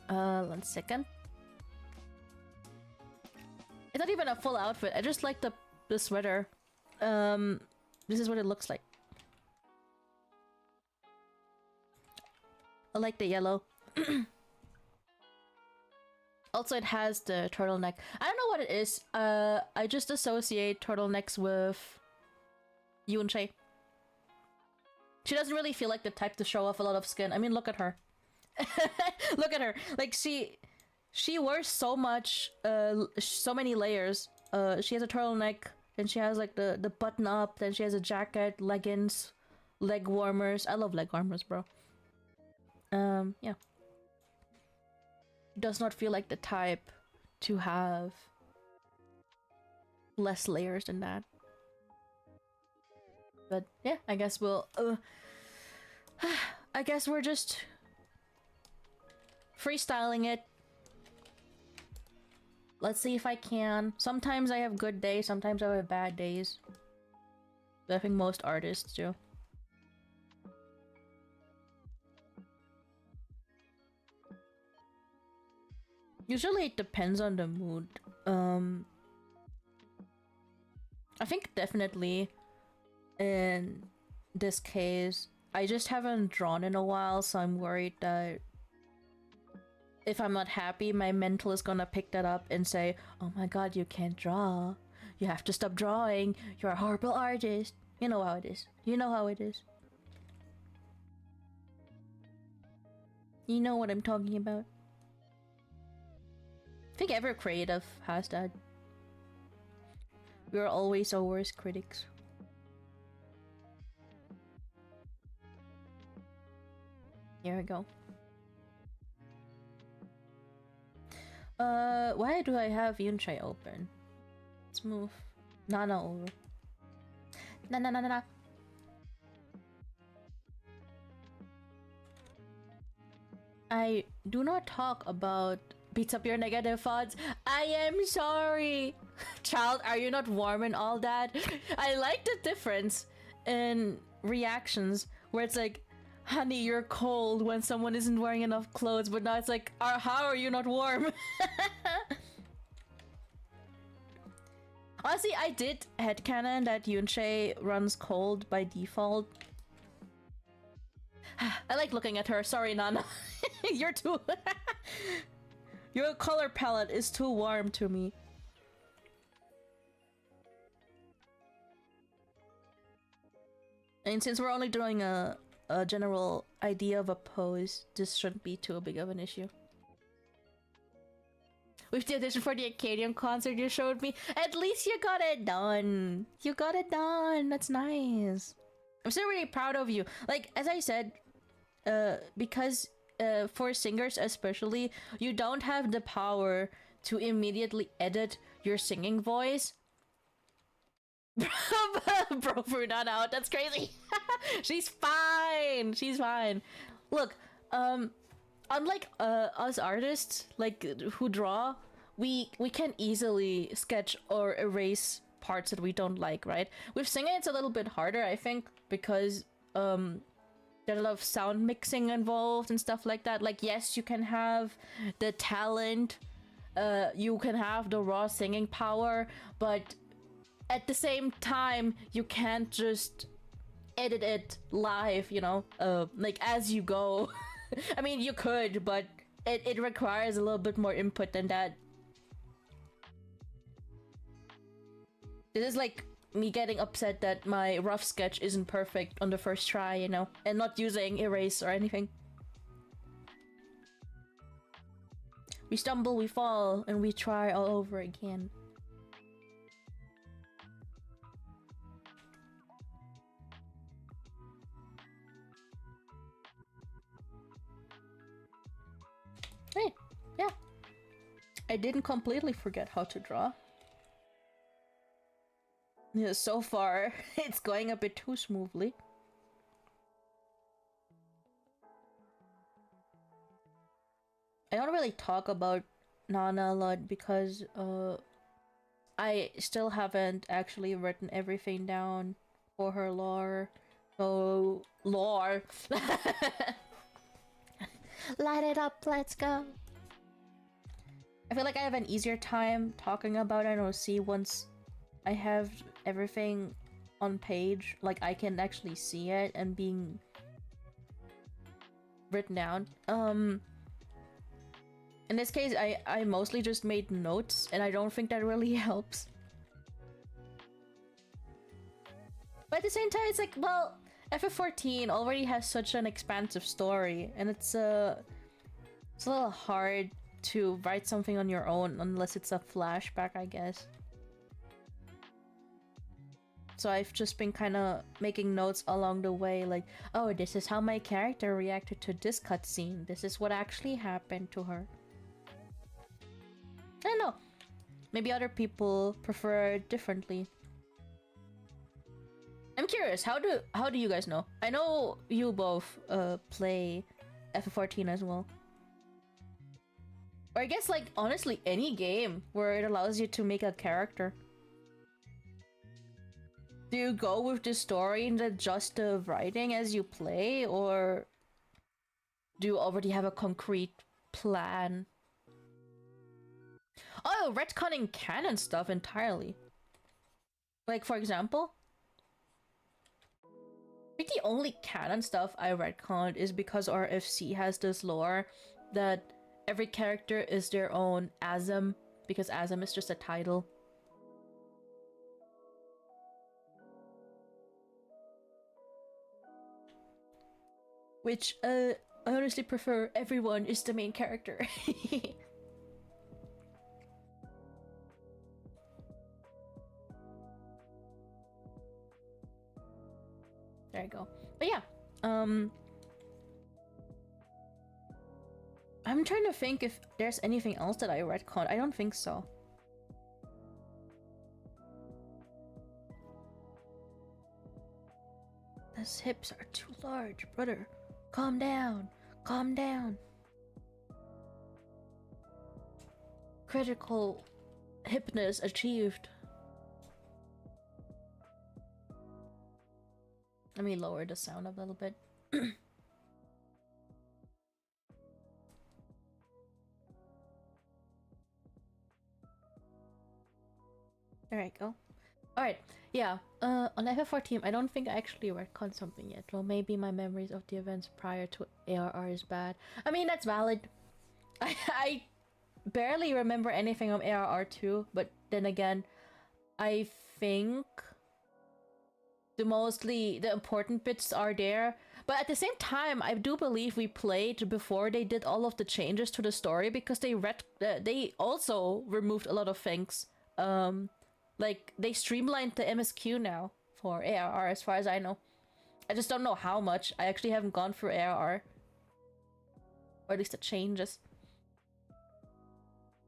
1 second. It's not even a full outfit. I just like the sweater. This is what it looks like. I like the yellow. Also, it has the turtleneck. I don't know what it is. I just associate turtlenecks with Yunche. She doesn't really feel like the type to show off a lot of skin. I mean, look at her. Look at her. Like, she wears so much, so many layers. She has a turtleneck, and she has like the button up, then she has a jacket, leggings, leg warmers. I love leg warmers, bro. Yeah. Does not feel like the type to have less layers than that. But yeah, I guess we'll I guess we're just freestyling it. Let's see if I can. Sometimes I have good days, sometimes I have bad days. I think most artists do. Usually it depends on the mood. I think definitely in this case, I just haven't drawn in a while, so I'm worried that if I'm not happy, my mental is gonna pick that up and say, oh my god, you can't draw. You have to stop drawing. You're a horrible artist. You know how it is. You know how it is. You know what I'm talking about. I think every creative has that. We're always our worst critics. Here we go. Why do I have Yunche open? Let's move Nana over. Na. I do not talk about beats up your negative thoughts. I am sorry. Child, are you not warm and all that? I like the difference in reactions where it's like, honey, you're cold when someone isn't wearing enough clothes, but now it's like, how are you not warm? Honestly, I did headcanon that Yunche runs cold by default. I like looking at her. Sorry, Nana. You're too... Your color palette is too warm to me. And since we're only doing a general idea of a pose, this shouldn't be too big of an issue. with the audition for the Acadian concert you showed me. At least you got it done. You got it done. That's nice. I'm still really proud of you. Like, as I said, because for singers especially, you don't have the power to immediately edit your singing voice. Bro, for not out. That's crazy. She's fine. She's fine. Look, unlike us artists, like who draw, we can easily sketch or erase parts that we don't like, right? With singing, it's a little bit harder, I think, because there's a lot of sound mixing involved and stuff like that. Like, yes, you can have the talent, you can have the raw singing power, but at the same time, you can't just edit it live, you know, like as you go. I mean, you could, but it requires a little bit more input than that. This is like me getting upset that my rough sketch isn't perfect on the first try, you know, and not using erase or anything. We stumble, we fall, and we try all over again. Hey, yeah. I didn't completely forget how to draw. Yeah, so far, it's going a bit too smoothly. I don't really talk about Nana a lot because I still haven't actually written everything down for her lore. So, lore! Light it up, let's go! I feel like I have an easier time talking about NOC once I have everything on page. Like, I can actually see it and being written down. In this case, I mostly just made notes, and I don't think that really helps. But at the same time, it's like, well, FF14 already has such an expansive story, and it's a little hard to write something on your own unless it's a flashback, I guess. So I've just been kind of making notes along the way, like, oh, this is how my character reacted to this cutscene. This is what actually happened to her. I don't know. Maybe other people prefer it differently. I'm curious, how do you guys know? I know you both play FF14 as well. Or I guess, like, honestly, any game where it allows you to make a character. Do you go with the story and adjust the writing as you play, or do you already have a concrete plan? Oh, retconning canon stuff entirely. Like, for example, I think the only canon stuff I retconned is because RFC has this lore that every character is their own Asm, because Asm is just a title. Which, I honestly prefer everyone is the main character. There you go. But yeah, I'm trying to think if there's anything else that I retconned. I don't think so. Those hips are too large, brother. Calm down. Calm down. Critical hipness achieved. Let me lower the sound a little bit. There I go. Alright, yeah. On FF14, I don't think I actually retconned something yet. Well, maybe my memories of the events prior to ARR is bad. I mean, that's valid. I barely remember anything of ARR 2, but then again, I think the important bits are there. But at the same time, I do believe we played before they did all of the changes to the story, because they also removed a lot of things. Like they streamlined the MSQ now for ARR, as far as I know. I just don't know how much. I actually haven't gone through ARR, or at least the changes.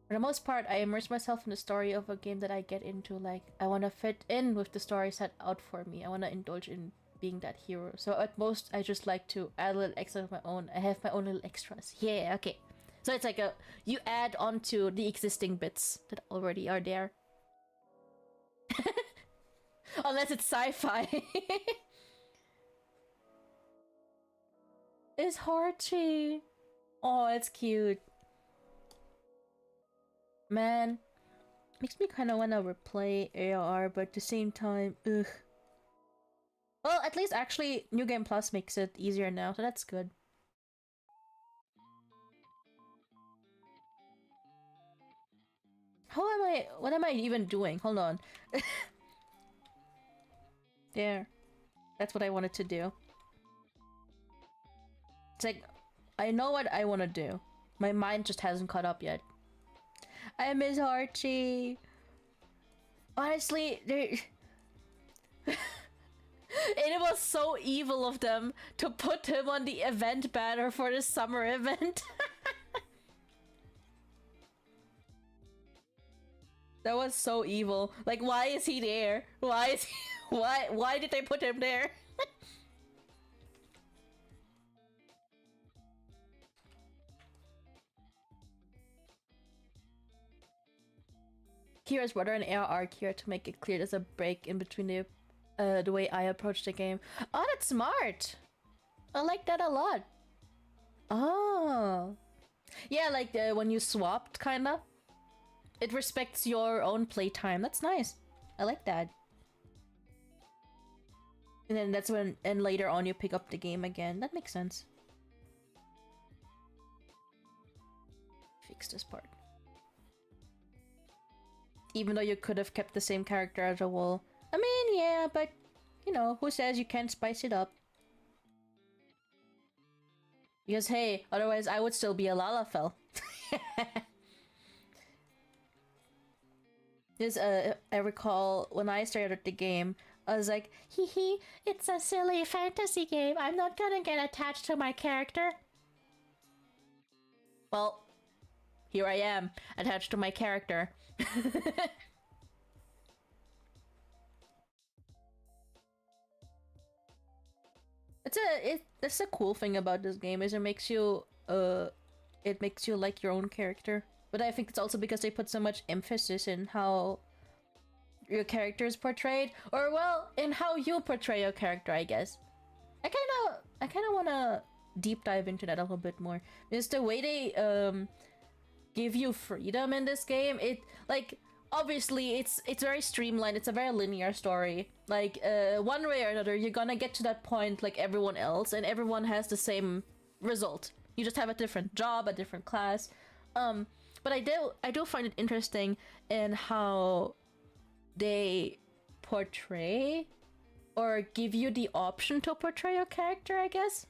For the most part, I immerse myself in the story of a game that I get into. Like, I want to fit in with the story set out for me. I want to indulge in being that hero. So at most, I just like to add a little extra of my own. I have my own little extras. Yeah, okay. So it's like you add onto the existing bits that already are there. Unless it's sci-fi. It's Hachi. Oh, it's cute. Man, makes me kind of want to replay AR, but at the same time, ugh. Well, at least actually New Game Plus makes it easier now, so that's good. What am I even doing? Hold on. There. That's what I wanted to do. It's like, I know what I want to do. My mind just hasn't caught up yet. I miss Hachi. Honestly, it was so evil of them to put him on the event banner for the summer event. That was so evil. Like, why is he there? Why is he why did they put him there? Kira's brother and AR Kira to make it clear there's a break in between the way I approach the game. Oh, that's smart. I like that a lot. Oh. Yeah, like when you swapped, kinda. It respects your own playtime. That's nice. I like that. And then that's when, and later on you pick up the game again. That makes sense. Fix this part. Even though you could have kept the same character as a whole. I mean, yeah, but, you know, who says you can't spice it up? Because, hey, otherwise I would still be a Lalafell. I recall when I started the game, I was like, hee hee, it's a silly fantasy game. I'm not gonna get attached to my character. Well, here I am, attached to my character. That's a cool thing about this game, is it makes you like your own character. But I think it's also because they put so much emphasis in how your character is portrayed, or well, in how you portray your character, I guess. I kind of want to deep dive into that a little bit more. Because the way they give you freedom in this game, it like obviously it's very streamlined. It's a very linear story. Like one way or another, you're gonna get to that point like everyone else, and everyone has the same result. You just have a different job, a different class. But I do find it interesting in how they portray or give you the option to portray your character, I guess.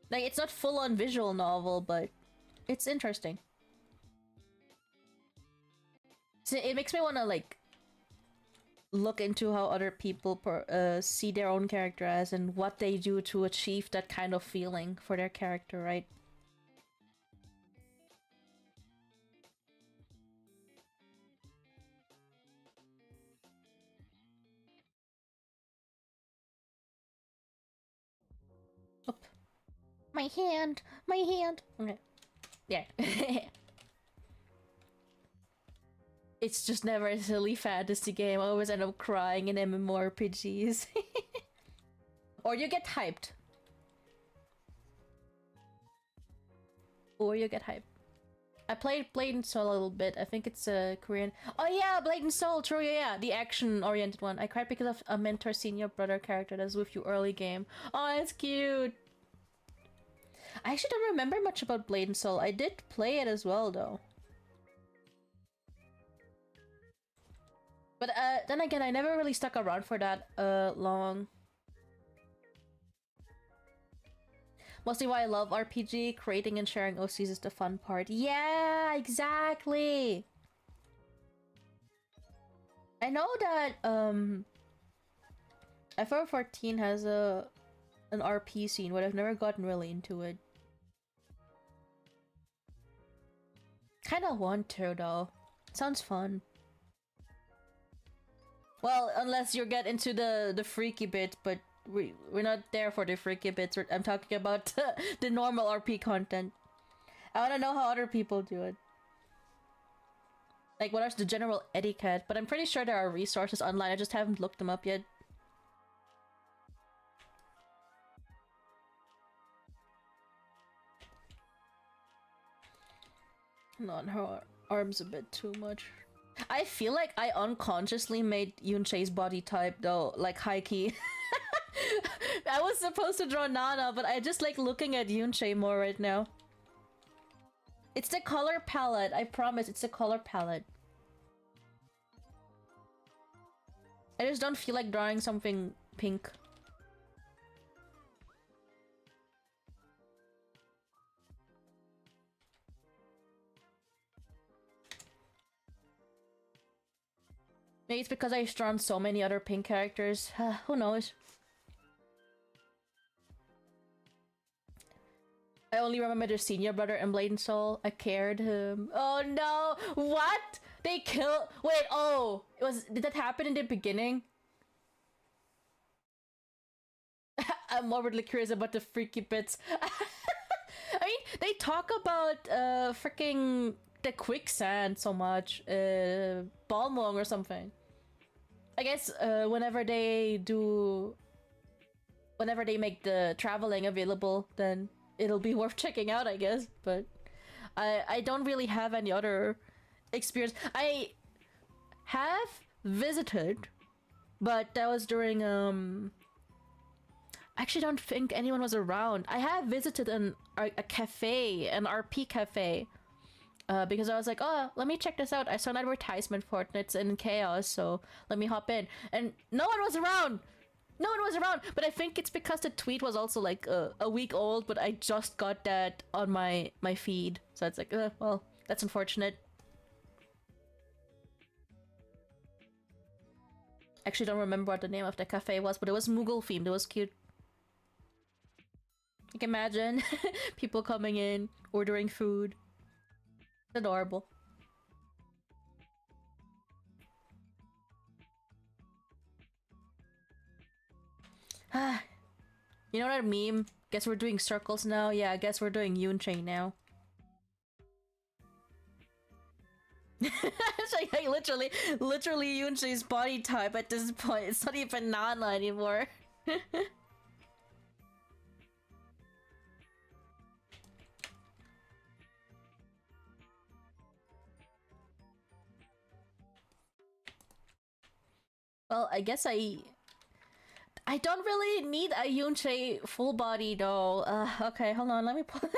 Like, it's not full-on visual novel, but it's interesting. So it makes me want to, like, look into how other people see their own character as, and what they do to achieve that kind of feeling for their character, right? Oop. My hand! My hand! Okay. Yeah. It's just never a silly fantasy game. I always end up crying in MMORPGs. Or you get hyped. Or you get hyped. I played Blade and Soul a little bit. I think it's a Korean. Oh yeah, Blade and Soul, true, yeah. The action-oriented one. I cried because of a mentor senior brother character that's with you early game. Oh, it's cute. I actually don't remember much about Blade and Soul. I did play it as well, though. But then again, I never really stuck around for that long. Mostly why I love RPG, creating and sharing OCs is the fun part. Yeah, exactly. I know that FR14 has an RP scene, but I've never gotten really into it. Kinda want to though. Sounds fun. Well, unless you get into the freaky bit, but we're not there for the freaky bits. I'm talking about the normal RP content. I want to know how other people do it. Like, what is the general etiquette? But I'm pretty sure there are resources online. I just haven't looked them up yet. Not her arms a bit too much. I feel like I unconsciously made Yunche's body type though, like high-key. I was supposed to draw Nana, but I just like looking at Yunche more right now. It's the color palette, I promise, it's the color palette. I just don't feel like drawing something pink. Maybe it's because I've drawn so many other pink characters. Who knows? I only remember the senior brother in Blade and Soul. I cared him. Oh no! What? They killed. Wait. Oh, did that happen in the beginning? I'm morbidly curious about the freaky bits. I mean, they talk about freaking the quicksand so much. Balmong or something. I guess whenever they make the traveling available, then it'll be worth checking out, I guess. But I don't really have any other experience. I have visited, but that was during I actually don't think anyone was around. I have visited a cafe, an RP cafe, because I was like, oh, let me check this out. I saw an advertisement for it and it's in Chaos, so let me hop in. And no one was around! No one was around! But I think it's because the tweet was also like a week old, but I just got that on my feed. So it's like, well, that's unfortunate. Actually don't remember what the name of the cafe was, but it was Mughal themed. It was cute. You can imagine people coming in, ordering food. It's adorable. You know that meme? Guess we're doing circles now? Yeah, I guess we're doing Yunche now. It's like literally Yunche's body type at this point. It's not even Nana anymore. Well, I guess I don't really need a Yunche full body though. Okay, hold on, let me pull.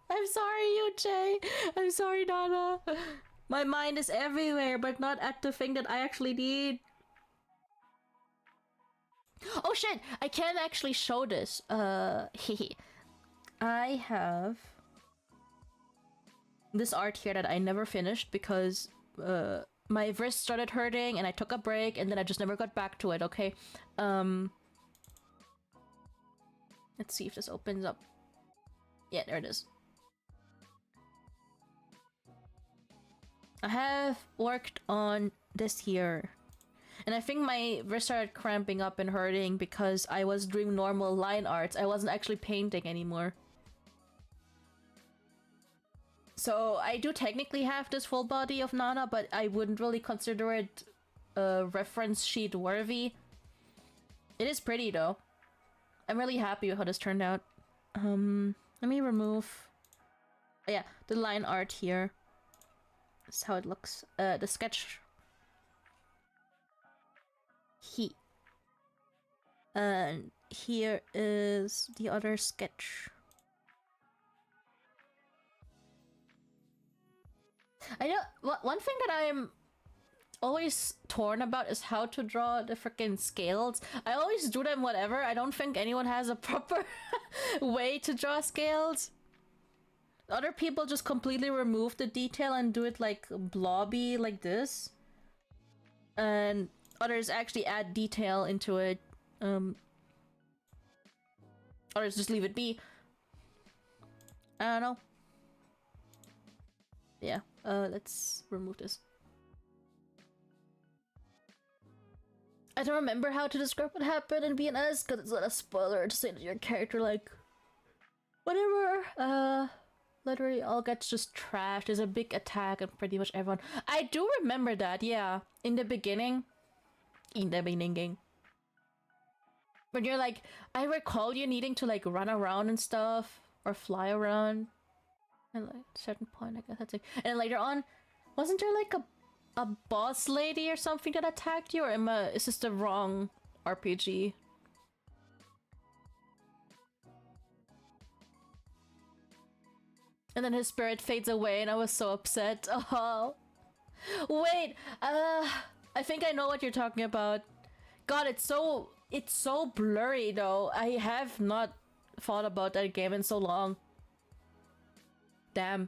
I'm sorry, Yunche. I'm sorry, Nana. My mind is everywhere, but not at the thing that I actually need. Oh shit! I can actually show this. I have this art here that I never finished because my wrist started hurting and I took a break and then I just never got back to it, okay? Let's see if this opens up. Yeah, there it is. I have worked on this here. And I think my wrist started cramping up and hurting because I was doing normal line arts. I wasn't actually painting anymore. So I do technically have this full body of Nana, but I wouldn't really consider it reference sheet worthy. It is pretty though. I'm really happy with how this turned out. Let me remove... Oh, yeah, the line art here. This is how it looks. The sketch... And here is the other sketch. I know one thing that I'm always torn about is how to draw the freaking scales. I always do them whatever. I don't think anyone has a proper way to draw scales. Other people just completely remove the detail and do it like blobby like this. And others actually add detail into it. Others just leave it be. I don't know. Yeah, let's remove this. I don't remember how to describe what happened in BNS because it's not a spoiler to say that your character, like, whatever, literally all gets just trashed. There's a big attack and pretty much everyone. I do remember that, yeah. In the beginning. When you're like, I recall you needing to, like, run around and stuff. Or fly around. And, like, at a certain point, I guess that's it. And then later on, wasn't there, like, a boss lady or something that attacked you? Or is this the wrong RPG? And then his spirit fades away and I was so upset. Oh. Wait, I think I know what you're talking about. God, it's so blurry though. I have not thought about that game in so long. Damn.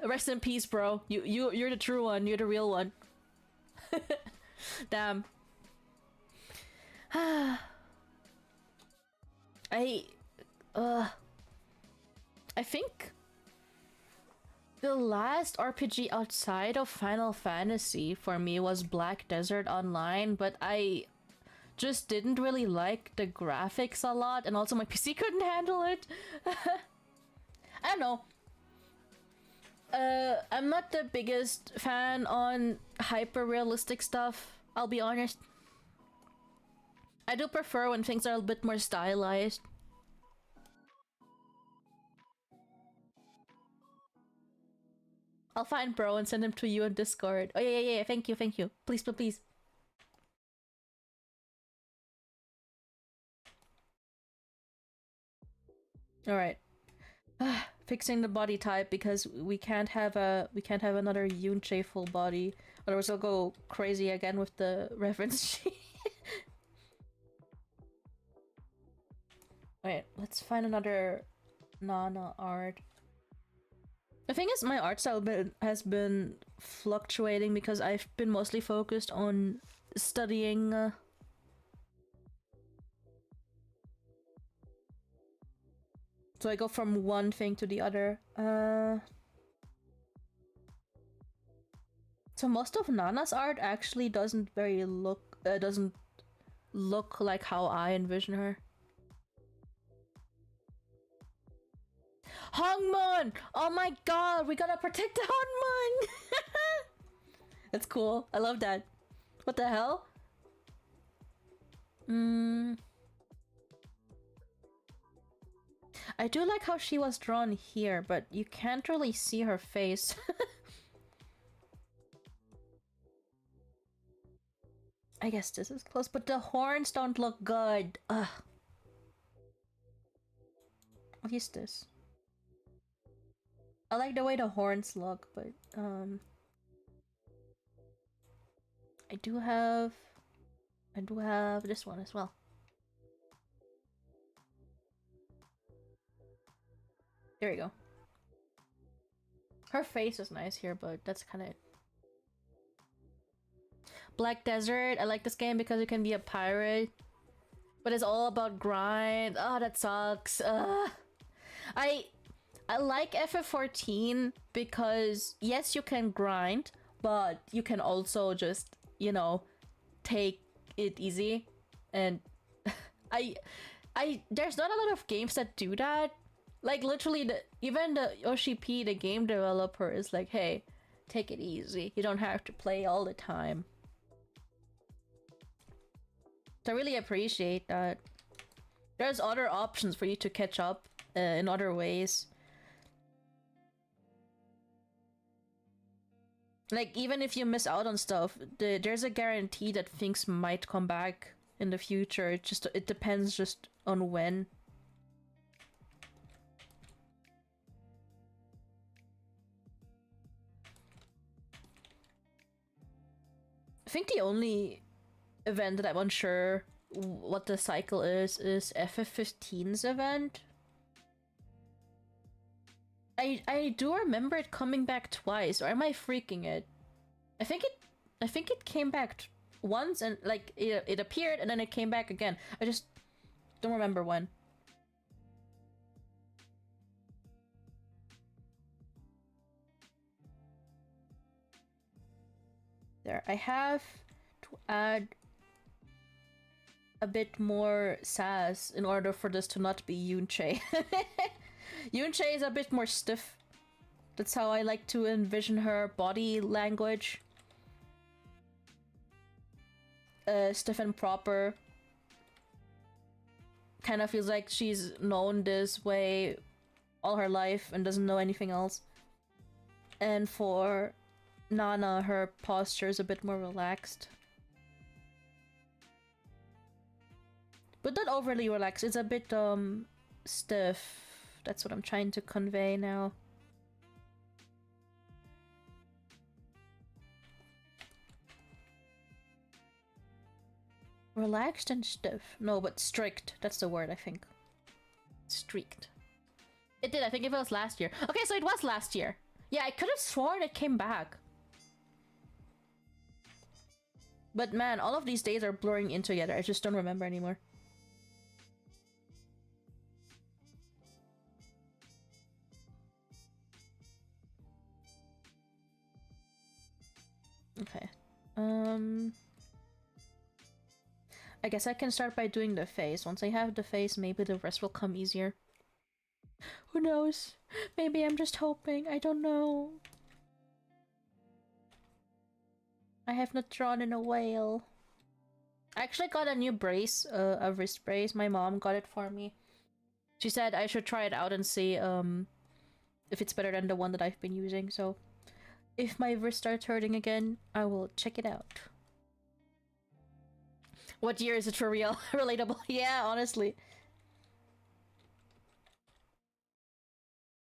Rest in peace, bro. You're the true one. You're the real one. Damn. I think the last RPG outside of Final Fantasy for me was Black Desert Online, but I just didn't really like the graphics a lot, and also my PC couldn't handle it. I don't know. I'm not the biggest fan on hyper-realistic stuff, I'll be honest. I do prefer when things are a bit more stylized. I'll find bro and send him to you on Discord. Oh yeah, thank you. Please. Alright. Fixing the body type because we can't have another Yunche full body, otherwise I'll go crazy again with the reference sheet. Wait, let's find another Nana art. The thing is, my art style has been fluctuating because I've been mostly focused on studying. So I go from one thing to the other. So most of Nana's art actually doesn't look like how I envision her. Hongmon! Oh my god, we gotta protect the Hongmon! That's cool. I love that. What the hell? I do like how she was drawn here, but you can't really see her face. I guess this is close, but the horns don't look good. Ugh. What is this? I like the way the horns look, but I do have this one as well. There we go. Her face is nice here, but that's kind of it. Black Desert. I like this game because you can be a pirate, but it's all about grind. Oh, that sucks. I like FF14 because yes, you can grind, but you can also just, you know, take it easy. And there's not a lot of games that do that. Like literally, even the Yoshi P, the game developer, is like, hey, take it easy. You don't have to play all the time. So I really appreciate that. There's other options for you to catch up in other ways. Like, even if you miss out on stuff, there's a guarantee that things might come back in the future. It depends just on when. I think the only event that I'm unsure what the cycle is FF15's event. I do remember it coming back twice, or am I freaking it? I think it came back once, and like it appeared and then it came back again. I just don't remember when. There, I have to add a bit more sass in order for this to not be Yunche. Yunche is a bit more stiff. That's how I like to envision her body language. Stiff and proper. Kind of feels like she's known this way all her life and doesn't know anything else. And for Nana, her posture is a bit more relaxed. But not overly relaxed, it's a bit stiff. That's what I'm trying to convey now. Relaxed and stiff. No, but strict. That's the word, I think. Strict. It did, I think it was last year. Okay, so it was last year. Yeah, I could have sworn it came back. But man, all of these days are blurring in together. I just don't remember anymore. Okay. I guess I can start by doing the face. Once I have the face, maybe the rest will come easier. Who knows? Maybe I'm just hoping. I don't know. I have not drawn in a while. I actually got a new brace, a wrist brace. My mom got it for me. She said I should try it out and see if it's better than the one that I've been using, so if my wrist starts hurting again, I will check it out. What year is it for real? Relatable. Yeah, honestly.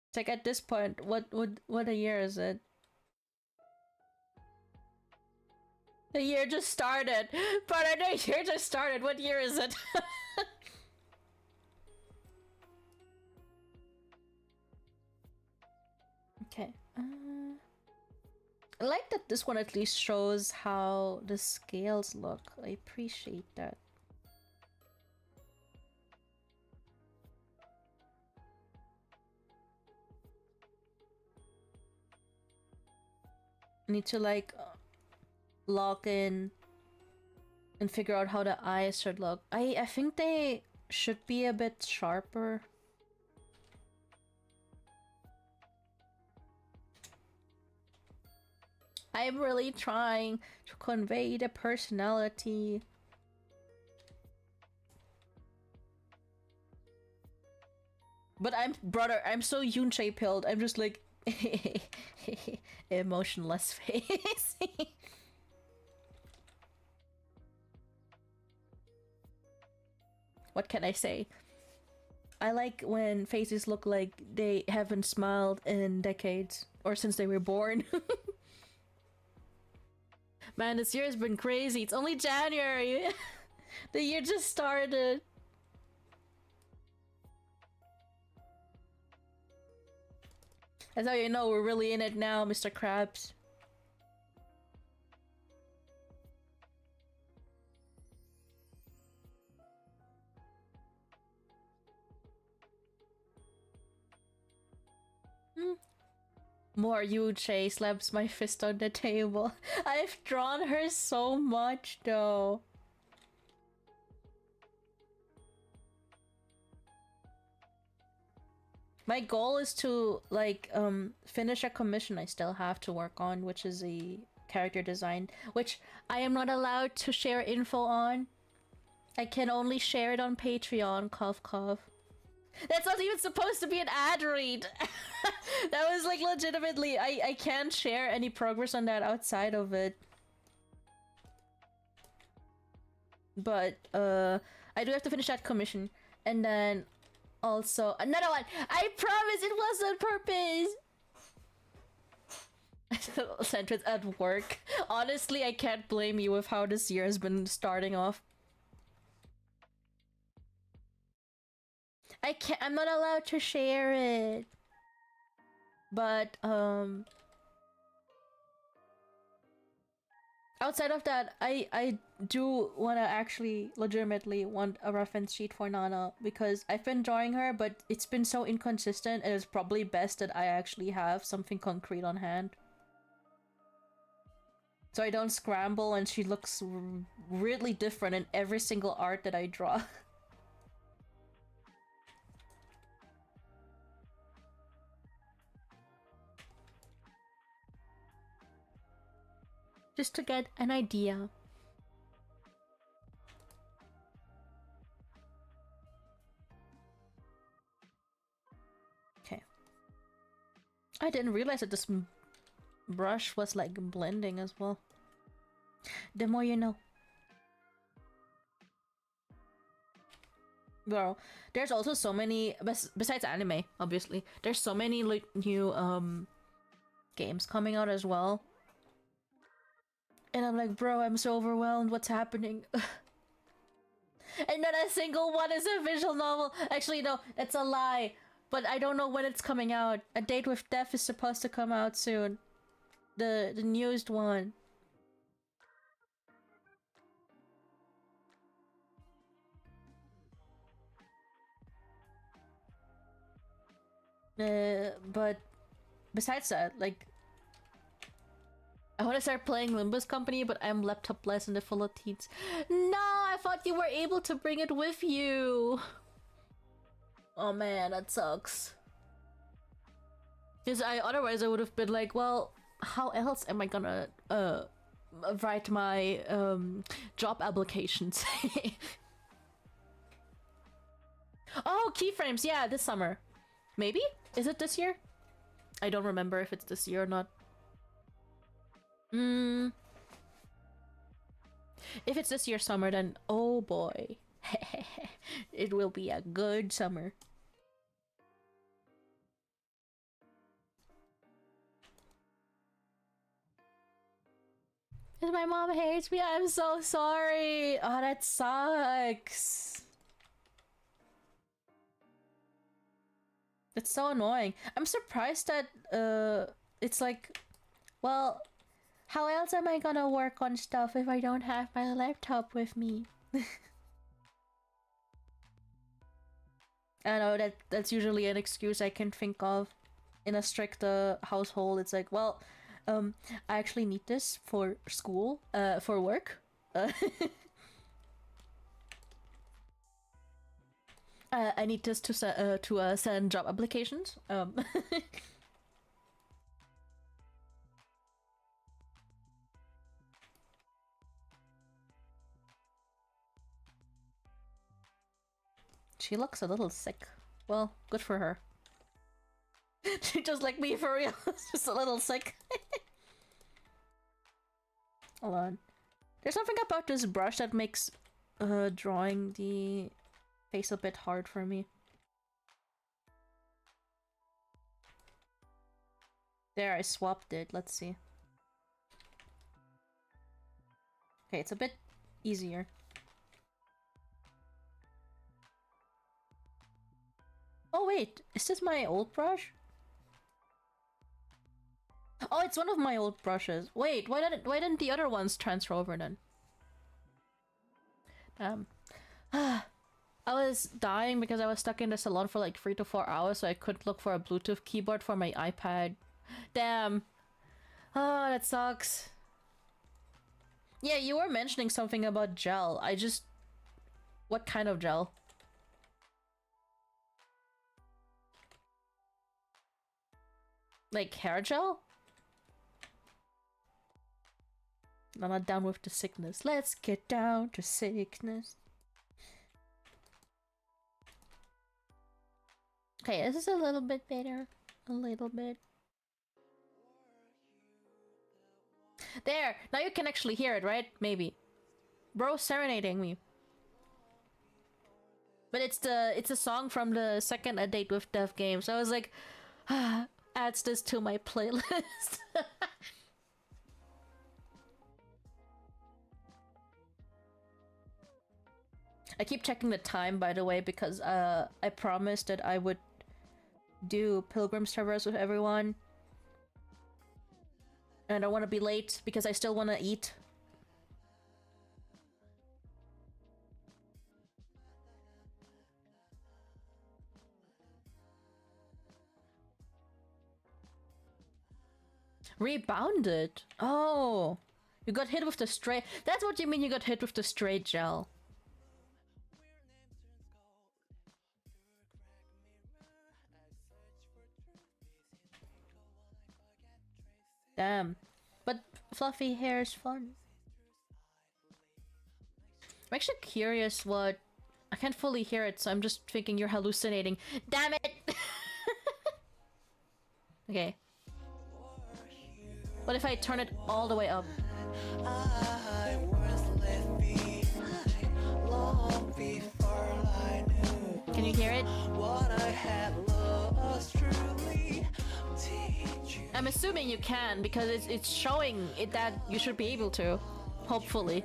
It's like at this point, what a year is it? The year just started! But I know the year just started, what year is it? Okay, I like that this one at least shows how the scales look. I appreciate that. I need to like lock in and figure out how the eyes should look. I think they should be a bit sharper. I'm really trying to convey the personality. But I'm so Yunche pilled. I'm just like emotionless face. What can I say? I like when faces look like they haven't smiled in decades or since they were born. Man, this year has been crazy. It's only January. The year just started. That's how you know we're really in it now, Mr. Krabs. More Yuche slaps my fist on the table. I've drawn her so much though. My goal is to like finish a commission I still have to work on, which is a character design, which I am not allowed to share info on. I can only share it on Patreon, cough cough. That's not even supposed to be an ad read. That was like legitimately, I can't share any progress on that outside of it. But I do have to finish that commission, and then also another one. I promise it was on purpose. sentence at work. Honestly, I can't blame you with how this year has been starting off. I'm not allowed to share it. But, outside of that, I do want to actually legitimately want a reference sheet for Nana because I've been drawing her, but it's been so inconsistent and it's probably best that I actually have something concrete on hand. So I don't scramble and she looks really different in every single art that I draw. Just to get an idea. Okay. I didn't realize that this brush was like blending as well. The more you know. Girl, there's also so many, besides anime, obviously, there's so many like new games coming out as well. And I'm like, bro, I'm so overwhelmed. What's happening? And not a single one is a visual novel. Actually, no, it's a lie. But I don't know when it's coming out. A Date with Death is supposed to come out soon. The newest one. But besides that, like, I want to start playing Limbo's Company, but I'm laptopless in the Philippines. No, I thought you were able to bring it with you. Oh man, that sucks. Because otherwise I would have been like, well, how else am I gonna write my job applications? Oh, keyframes, yeah, this summer. Maybe? Is it this year? I don't remember if it's this year or not. If it's this year summer, then oh boy. It will be a good summer. And my mom hates me. I'm so sorry. Oh, that sucks. It's so annoying. I'm surprised that it's like, well, how else am I gonna work on stuff if I don't have my laptop with me? I know that's usually an excuse I can think of in a strict household. It's like, well, I actually need this for school, for work. I need this to send job applications. She looks a little sick. Well, good for her. She just like me for real. Just a little sick. Hold on. There's something about this brush that makes drawing the face a bit hard for me. There, I swapped it. Let's see. Okay, it's a bit easier. Oh wait, is this my old brush? Oh, it's one of my old brushes. Wait, why didn't the other ones transfer over then? I was dying because I was stuck in the salon for like 3 to 4 hours, so I couldn't look for a Bluetooth keyboard for my iPad. Damn. Oh, that sucks. Yeah, you were mentioning something about gel. What kind of gel? Like hair gel? I'm not down with the sickness. Let's get down to sickness. Okay, this is a little bit better. A little bit. There! Now you can actually hear it, right? Maybe. Bro serenading me. But it's a song from the second A Date with Death game, so I was like, adds this to my playlist. I keep checking the time, by the way, because I promised that I would do Pilgrim's Traverse with everyone. And I don't want to be late because I still want to eat. Rebounded? Oh, you got hit with the straight. That's what you mean you got hit with the straight gel. Damn. But fluffy hair is fun. I'm actually curious what... I can't fully hear it, so I'm just thinking you're hallucinating. Damn it! Okay. What if I turn it all the way up? Can you hear it? I'm assuming you can, because it's showing it that you should be able to. Hopefully.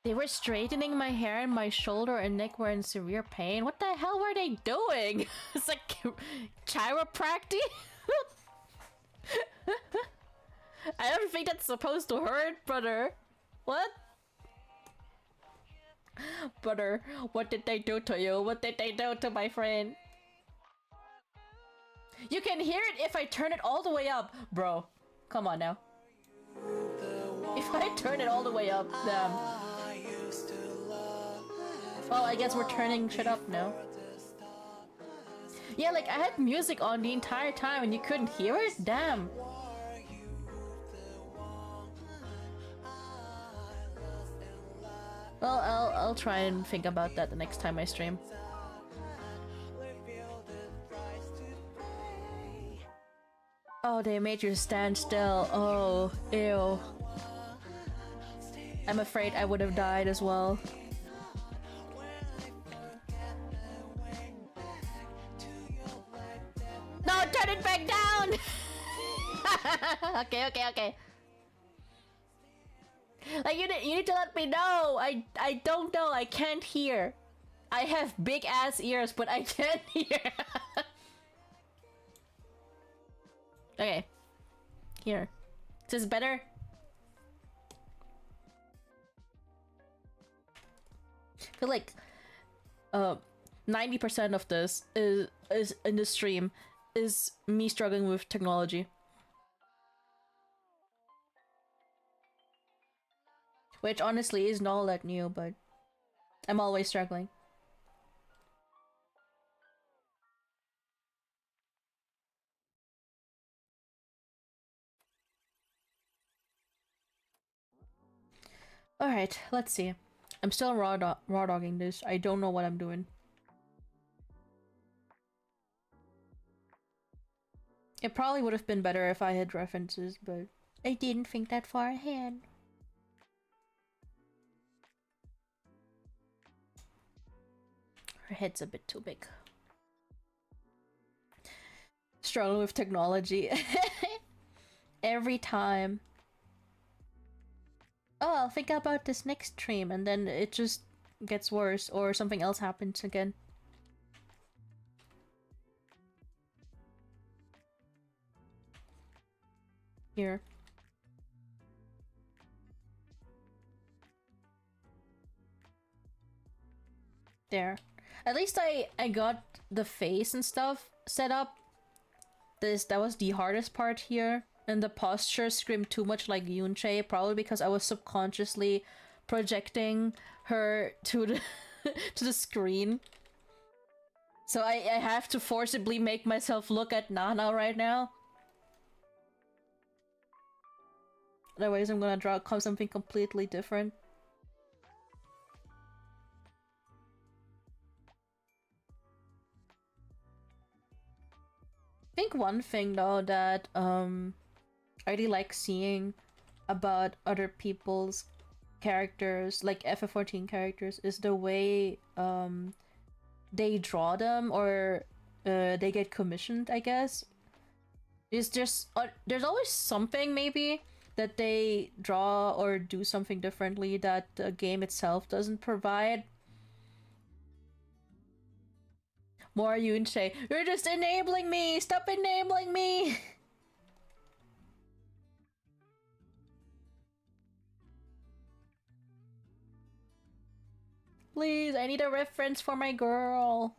They were straightening my hair and my shoulder and neck were in severe pain. What the hell were they doing? It's like chiropractic? I don't think that's supposed to hurt, brother. What? Brother, what did they do to you? What did they do to my friend? You can hear it if I turn it all the way up. Bro, come on now. If I turn it all the way up, damn. Well, I guess we're turning shit up now. Yeah, like I had music on the entire time and you couldn't hear it? Damn. Well, I'll try and think about that the next time I stream. Oh, they made you stand still. Oh, ew. I'm afraid I would have died as well. No, turn it back down! Okay. Like, you need to let me know. I don't know. I can't hear. I have big ass ears, but I can't hear. Okay. Here. Is this better? I feel like 90% of this is in the stream is me struggling with technology. Which honestly isn't all that new, but I'm always struggling. Alright, let's see. I'm still raw dogging this. I don't know what I'm doing. It probably would have been better if I had references, but I didn't think that far ahead. Her head's a bit too big. Struggling with technology. Every time. Oh, I'll think about this next stream, and then it just gets worse, or something else happens again. Here. There. At least I got the face and stuff set up. That was the hardest part here. And the posture screamed too much like Yunche, probably because I was subconsciously projecting her to the to the screen. So I have to forcibly make myself look at Nana right now. Otherwise I'm gonna draw something completely different. I think one thing though that I really like seeing about other people's characters, like FF14 characters, is the way they draw them, or they get commissioned, I guess. Is just there's always something maybe that they draw or do something differently that the game itself doesn't provide. More Yunche, you're just enabling me! Stop enabling me! Please, I need a reference for my girl.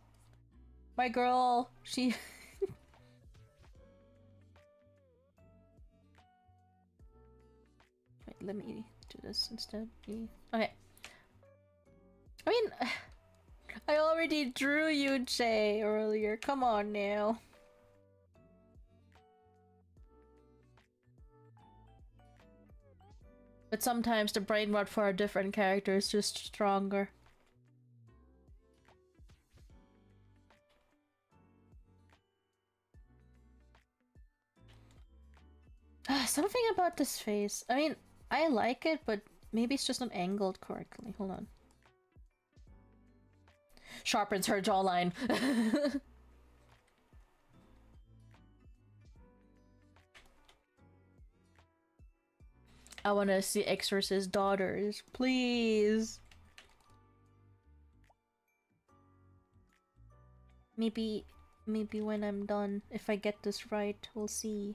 My girl, she... Wait, let me do this instead. Okay. I mean, I already drew you, Jay, earlier. Come on now. But sometimes the brain rot for a different character is just stronger. Something about this face. I mean, I like it, but maybe it's just not angled correctly. Hold on. Sharpens her jawline. I want to see Exorcist daughters, please. Maybe when I'm done, if I get this right, we'll see.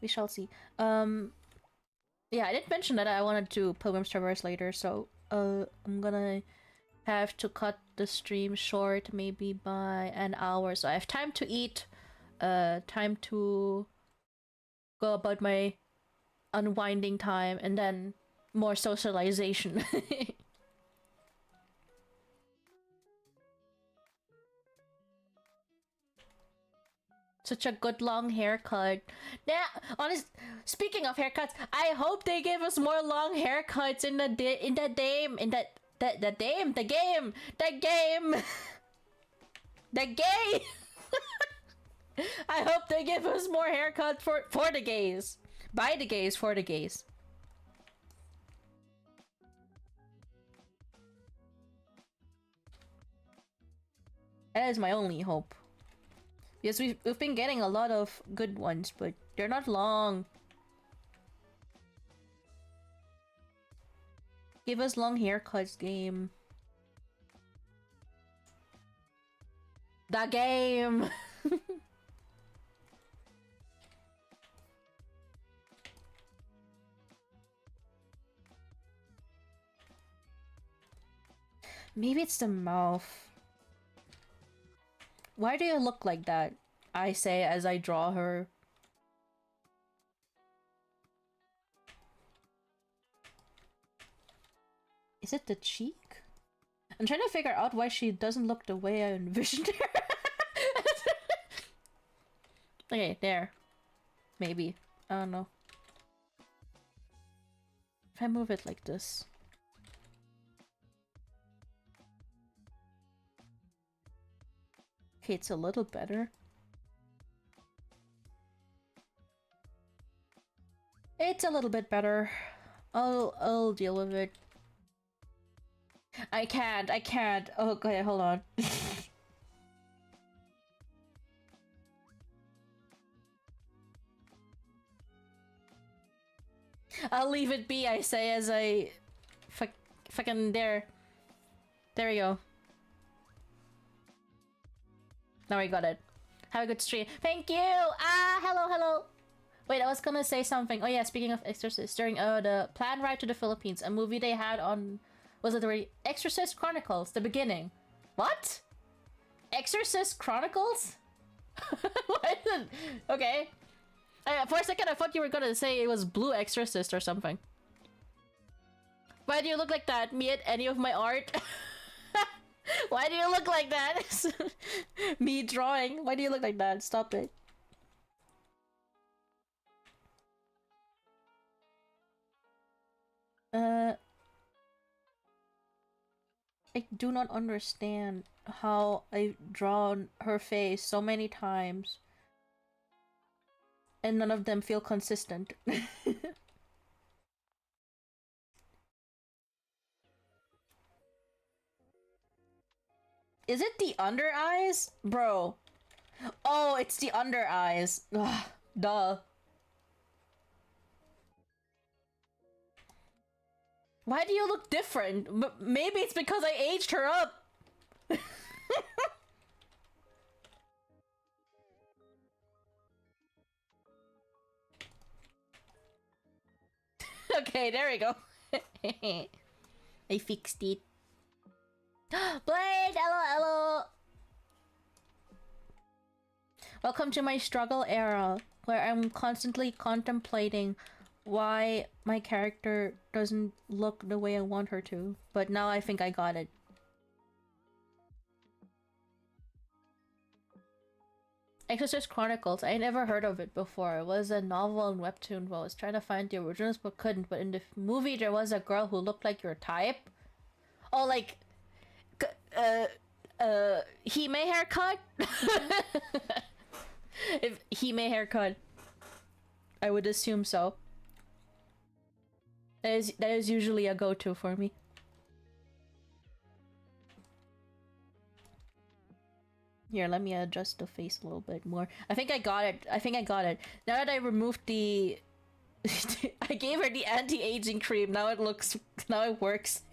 We shall see. Yeah, I did mention that I wanted to Pilgrim's Traverse later, so I'm gonna have to cut the stream short, maybe by an hour, so I have time to eat, time to go about my unwinding time, and then more socialization. Such a good long haircut. Yeah, speaking of haircuts, I hope they give us more long haircuts in the game. I hope they give us more haircuts for the gays. By the gays, for the gays. That is my only hope. Yes, we've been getting a lot of good ones, but they're not long. Give us long haircuts, game. The game! Maybe it's the mouth. Why do you look like that? I say as I draw her. Is it the cheek? I'm trying to figure out why she doesn't look the way I envisioned her. Okay, there. Maybe. I don't know. If I move it like this. Okay, it's a little better. It's a little bit better. I'll deal with it. I can't. Oh, okay, hold on. I'll leave it be, I say, as I... Fucking there. There we go. Now I got it. Have a good stream. Thank you! Hello! Wait, I was gonna say something. Oh yeah, speaking of Exorcist, during the plane ride to the Philippines, a movie they had on... Was it the Exorcist Chronicles, the beginning? What? Exorcist Chronicles? Okay. For a second I thought you were gonna say it was Blue Exorcist or something. Why do you look like that? Me at any of my art? Why do you look like that? Me drawing. Why do you look like that? Stop it. I do not understand how I've drawn her face so many times and none of them feel consistent. Is it the under eyes? Bro. Oh, it's the under eyes. Ugh, duh. Why do you look different? Maybe it's because I aged her up. Okay, there we go. I fixed it. Blade, hello, hello. Welcome to my struggle era, where I'm constantly contemplating why my character doesn't look the way I want her to. But now I think I got it. Exorcist Chronicles. I never heard of it before. It was a novel and webtoon. Well, I was trying to find the originals but couldn't. But in the movie, there was a girl who looked like your type. Oh, like, Hime haircut. If Hime haircut, I would assume so. That is usually a go-to for me. Here, let me adjust the face a little bit more. I think I got it. I think I got it. Now that I removed the... I gave her the anti-aging cream. Now it looks... Now it works.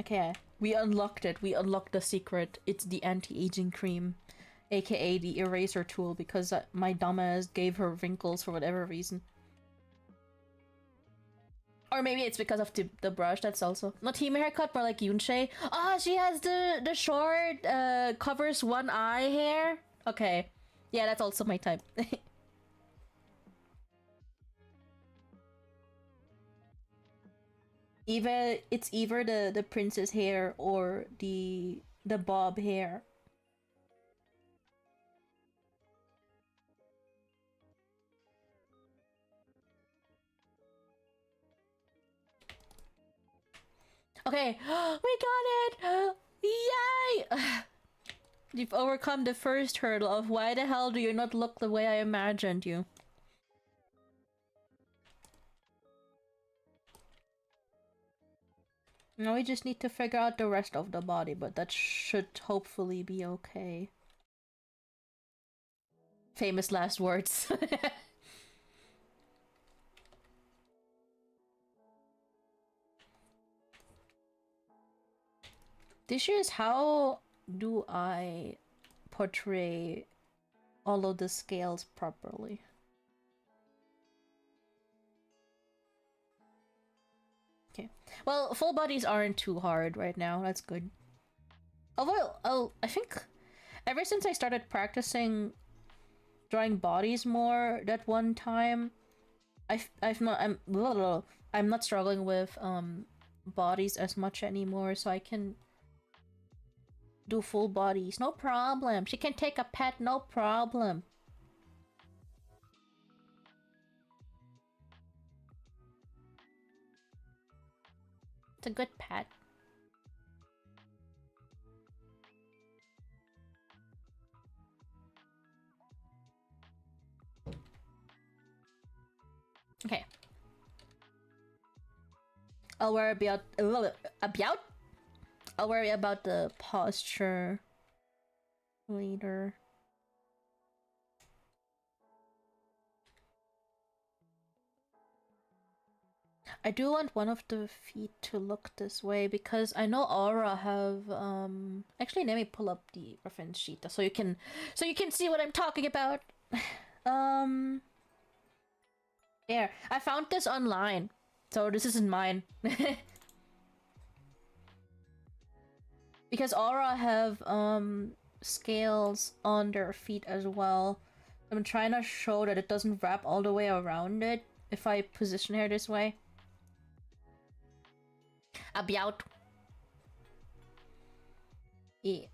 Okay, we unlocked it. We unlocked the secret. It's the anti-aging cream. AKA the eraser tool, because my dumbass gave her wrinkles for whatever reason. Or maybe it's because of the brush, that's also... Not Hime haircut, more like Yunsei. Ah, she has the short, covers one eye hair? Okay. Yeah, that's also my type. It's either the princess hair or the bob hair. Okay, we got it! Yay! You've overcome the first hurdle of why the hell do you not look the way I imagined you? Now we just need to figure out the rest of the body, but that should hopefully be okay. Famous last words. The issue is, how do I portray all of the scales properly? Okay. Well, full bodies aren't too hard right now. That's good. Although, I think ever since I started practicing drawing bodies more that one time, I'm not struggling with bodies as much anymore, so I can do full bodies, no problem. She can take a pet, no problem. It's a good pet. Okay. I'll worry about I'll worry about the posture later. I do want one of the feet to look this way because I know Aura have actually let me pull up the reference sheet so you can see what I'm talking about. There. I found this online. So this isn't mine. Because Aura have scales on their feet as well. I'm trying to show that it doesn't wrap all the way around it if I position her this way. About. Yeah.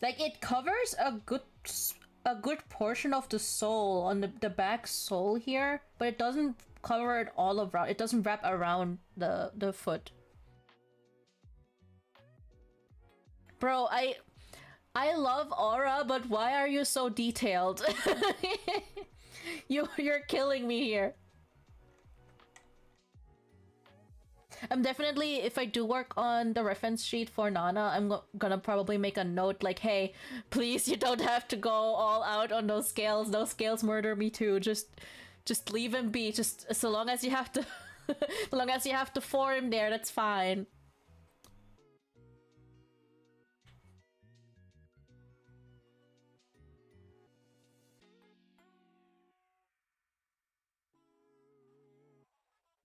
Like, it covers a good portion of the sole on the back sole here, but it doesn't cover it all around. It doesn't wrap around the foot. Bro, I love Aura, but why are you so detailed? You're killing me here. I'm definitely, if I do work on the reference sheet for Nana, I'm gonna probably make a note like, hey, please, you don't have to go all out on those scales. Those scales murder me too. Just leave him be. Just so long as you have to, so long as you have to form there, that's fine.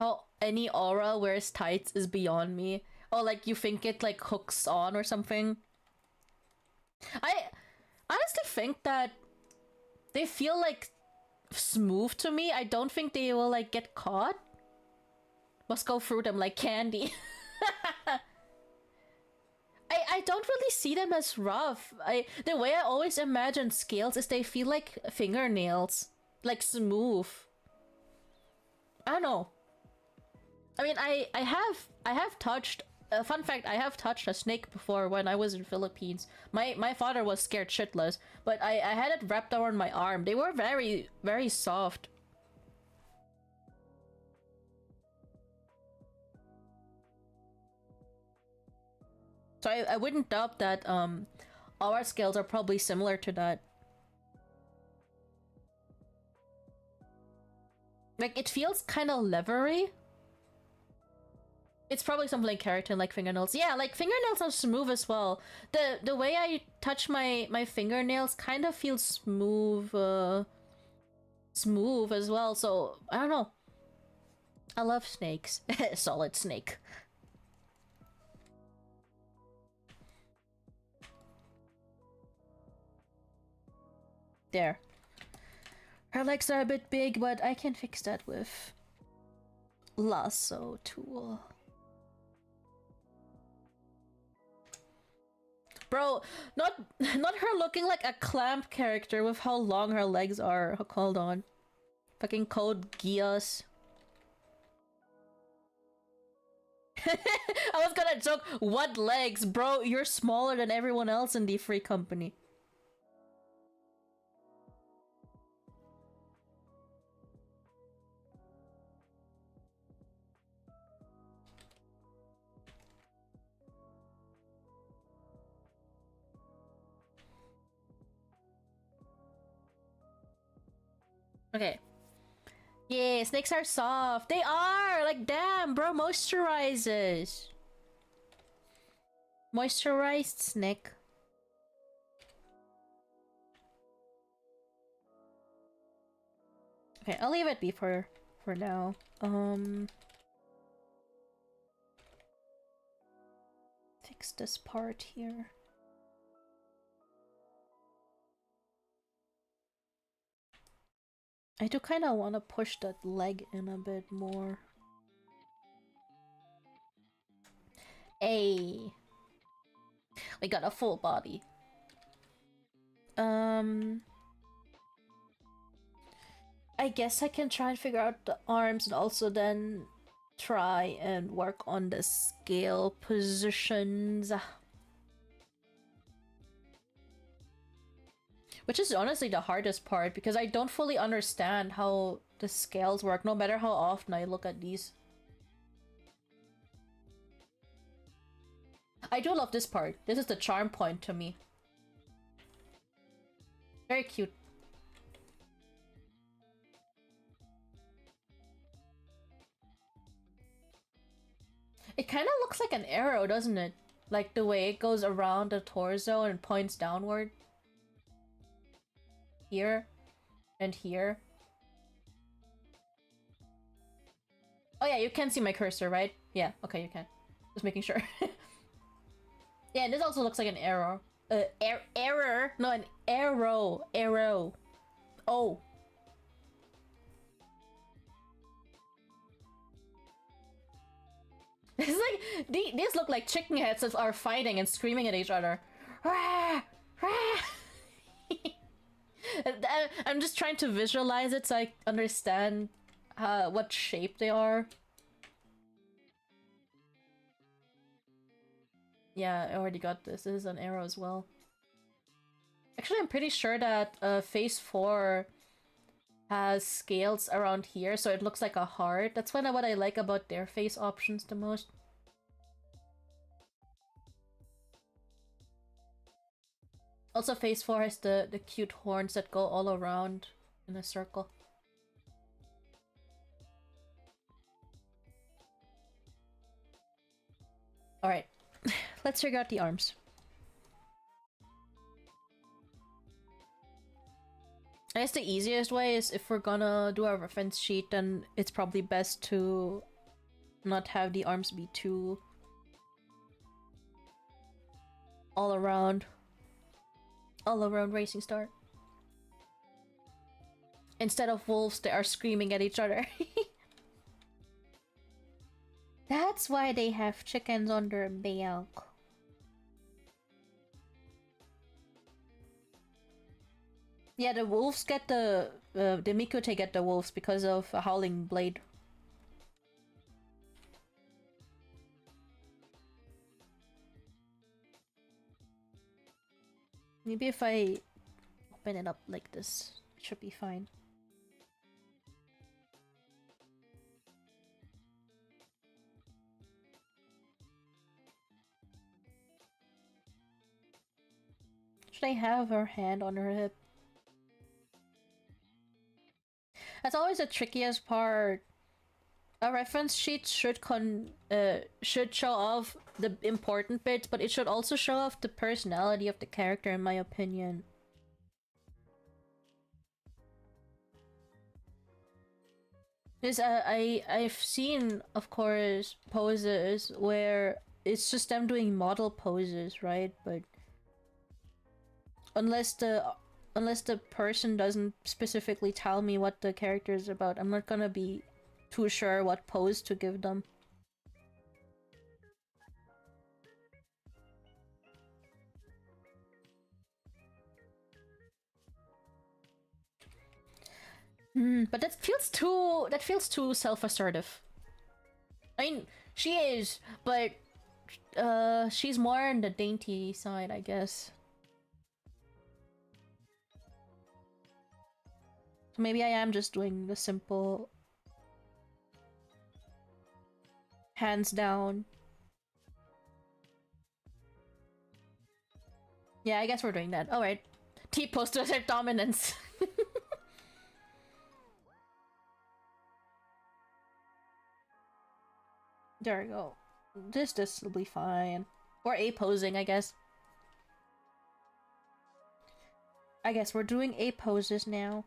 How any aura wears tights is beyond me. Oh, like you think it like hooks on or something? I honestly think that they feel like smooth to me. I don't think they will like get caught. Must go through them like candy. I don't really see them as rough. The way I always imagine scales is they feel like fingernails. Like smooth. I don't know. I mean, I have touched. Fun fact: I have touched a snake before when I was in Philippines. My father was scared shitless, but I had it wrapped around my arm. They were very soft. So I wouldn't doubt that our scales are probably similar to that. Like it feels kind of leathery. It's probably something like keratin, like fingernails. Yeah, like fingernails are smooth as well. The way I touch my fingernails kind of feels smooth, smooth as well. So I don't know. I love snakes. Solid snake. There. Her legs are a bit big, but I can fix that with lasso tool. Bro, not her looking like a clamp character with how long her legs are. Hold on. Fucking Code Geass. I was gonna joke, what legs? Bro, you're smaller than everyone else in the free company. Okay. Yeah, snakes are soft. They are! Like, damn, bro, moisturizes. Moisturized snake. Okay, I'll leave it be for now. Fix this part here. I do kind of want to push that leg in a bit more. Hey, we got a full body. I guess I can try and figure out the arms and also then try and work on the scale positions. Which is honestly the hardest part because I don't fully understand how the scales work no matter how often I look at these. I do love this part. This is the charm point to me. Very cute. It kind of looks like an arrow, doesn't it? Like the way it goes around the torso and points downward. Here and here. Oh yeah, you can see my cursor, right? Yeah, okay, you can. Just making sure. Yeah, and this also looks like an arrow. Error? No, an arrow. Arrow. Oh. It's like, these look like chicken heads that are fighting and screaming at each other. I'm just trying to visualize it so I understand what shape they are. Yeah, I already got this. This is an arrow as well. Actually, I'm pretty sure that phase 4 has scales around here, so it looks like a heart. That's kind of what I like about their face options the most. Also, phase 4 has the cute horns that go all around in a circle. Alright, let's figure out the arms. I guess the easiest way is if we're gonna do a reference sheet, then it's probably best to not have the arms be too all around racing star. Instead of wolves, they are screaming at each other. That's why they have chickens on their back. Yeah, the wolves get the Mikute get the wolves because of a howling blade. Maybe if I open it up like this, it should be fine. Should I have her hand on her hip? That's always the trickiest part. A reference sheet should show off the important bits, but it should also show off the personality of the character, in my opinion. Because I've seen, of course, poses where it's just them doing model poses, right? But unless the person doesn't specifically tell me what the character is about, I'm not gonna be too sure what pose to give them. But that feels too self-assertive. I mean, she is, but she's more on the dainty side, I guess. So maybe I am just doing the simple hands down. Yeah, I guess we're doing that. Alright. T-pose to assert dominance. There we go. This will be fine. Or A-posing, I guess. I guess we're doing A-poses now.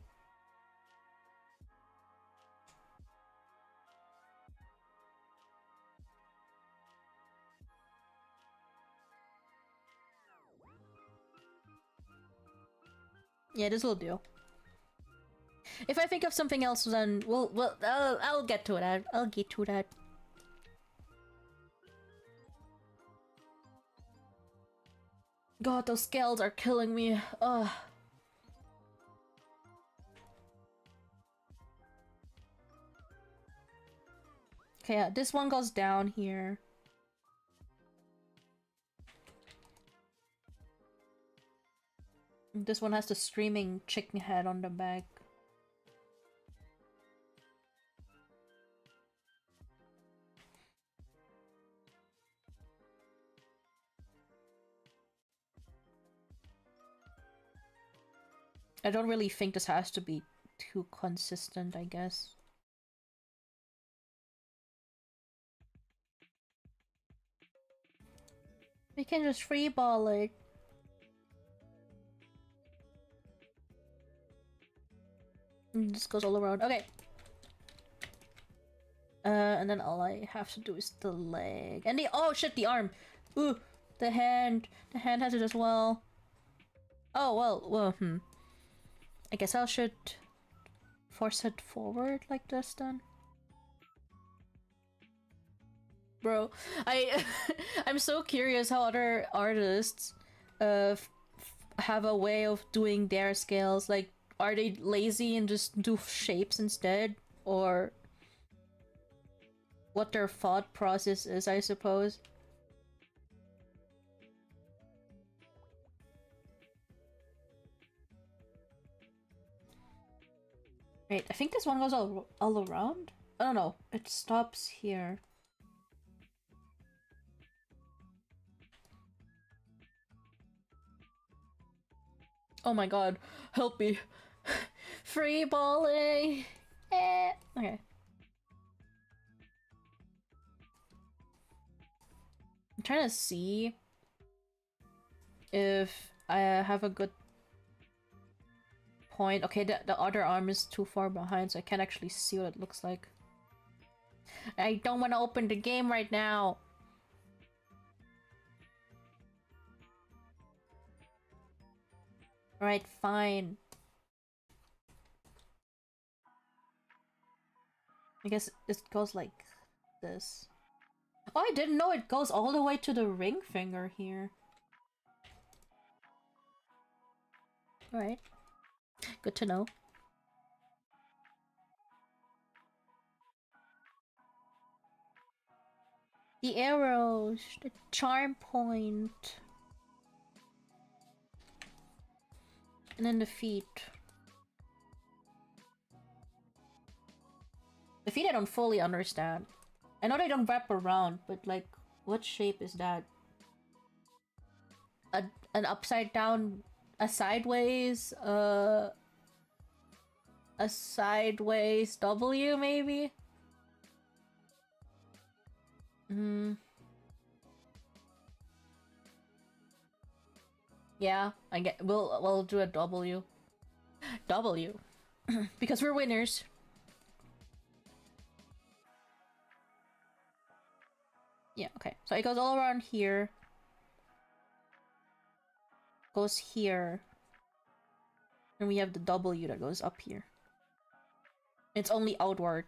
Yeah, this will do. If I think of something else, then I'll get to it. I'll get to that. God, those scales are killing me. Ugh. Okay, yeah, this one goes down here. This one has the screaming chicken head on the back. I don't really think this has to be too consistent, I guess. We can just freeball it. And this goes all around. Okay. And then all I have to do is the leg. And the- oh shit, the arm! Ooh! The hand! The hand has it as well. Oh, well, I guess I should force it forward like this then. Bro, I'm so curious how other artists have a way of doing their scales. Like, are they lazy and just do shapes instead? Or what their thought process is, I suppose. Wait, I think this one goes all around? I don't know. It stops here. Oh my god. Help me. Free balling! Okay. I'm trying to see if I have a good point. Okay, the other arm is too far behind, so I can't actually see what it looks like. I don't want to open the game right now. Alright, fine. I guess it goes like this. Oh, I didn't know it goes all the way to the ring finger here. Alright. Good to know. The arrows, the charm point. And then the feet. The feet I don't fully understand. I know they don't wrap around, but like, what shape is that? An upside down, a sideways W maybe? Yeah, I get. We'll do a W. W, because we're winners. Yeah. Okay. So it goes all around here. Goes here. And we have the W that goes up here. It's only outward.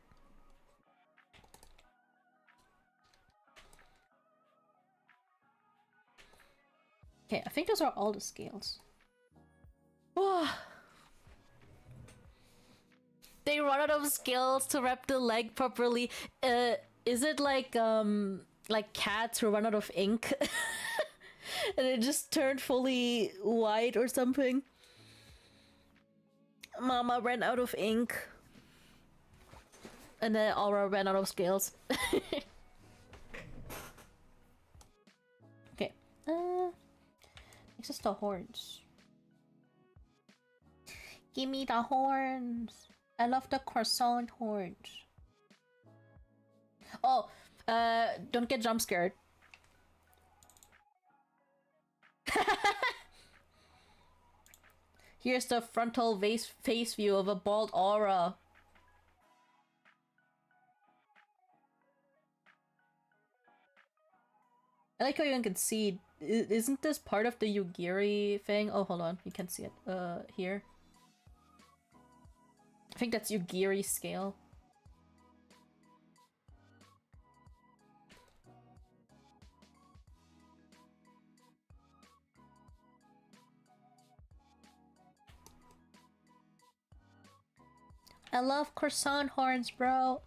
Okay, I think those are all the scales. They run out of scales to wrap the leg properly. Is it like cats who run out of ink? And it just turned fully white or something? Mama ran out of ink. And then Aura ran out of scales. Okay. It's just the horns. Give me the horns. I love the croissant horns. Oh, don't get jump scared. Here's the frontal face view of a bald Aura. I like how you can see. Isn't this part of the Yugiri thing? Oh, hold on. You can see it. Here. I think that's Yugiri scale. I love croissant horns, bro.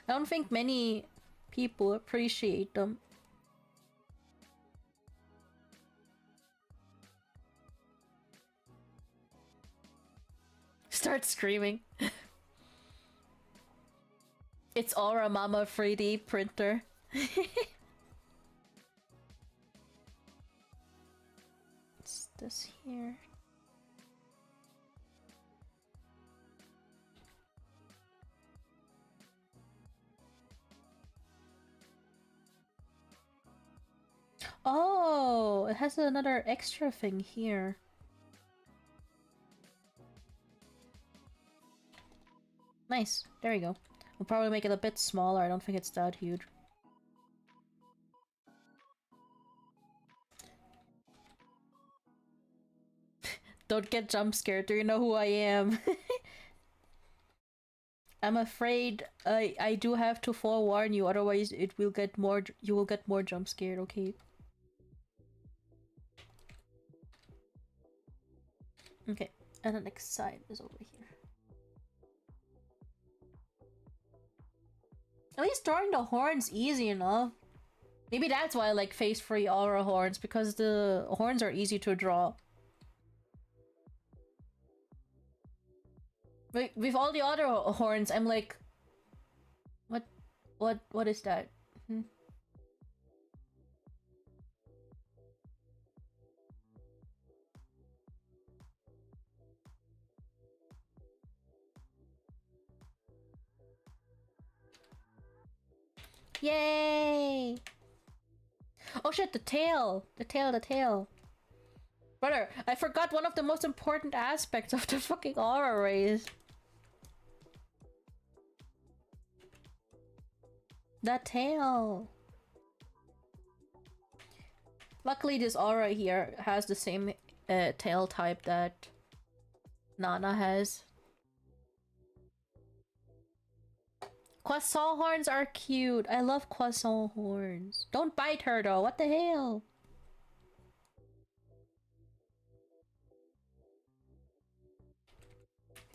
I don't think many people appreciate them. Start screaming. It's Aura Mama 3D printer. What's this here? Oh, it has another extra thing here. Nice. There you go. We'll probably make it a bit smaller. I don't think it's that huge. Don't get jump scared. Do you know who I am? I'm afraid I do have to forewarn you, otherwise it will get more. You will get more jump scared. Okay. Okay, and the next side is over here. At least drawing the horns easy enough. Maybe that's why I like face-free Aura horns, because the horns are easy to draw. with all the other horns, I'm like, what is that? Hmm? Yay! Oh shit, the tail! The tail. Brother, I forgot one of the most important aspects of the fucking aura rays. That tail. Luckily, this aura here has the same tail type that Nana has. Croissant horns are cute. I love croissant horns. Don't bite her though. What the hell?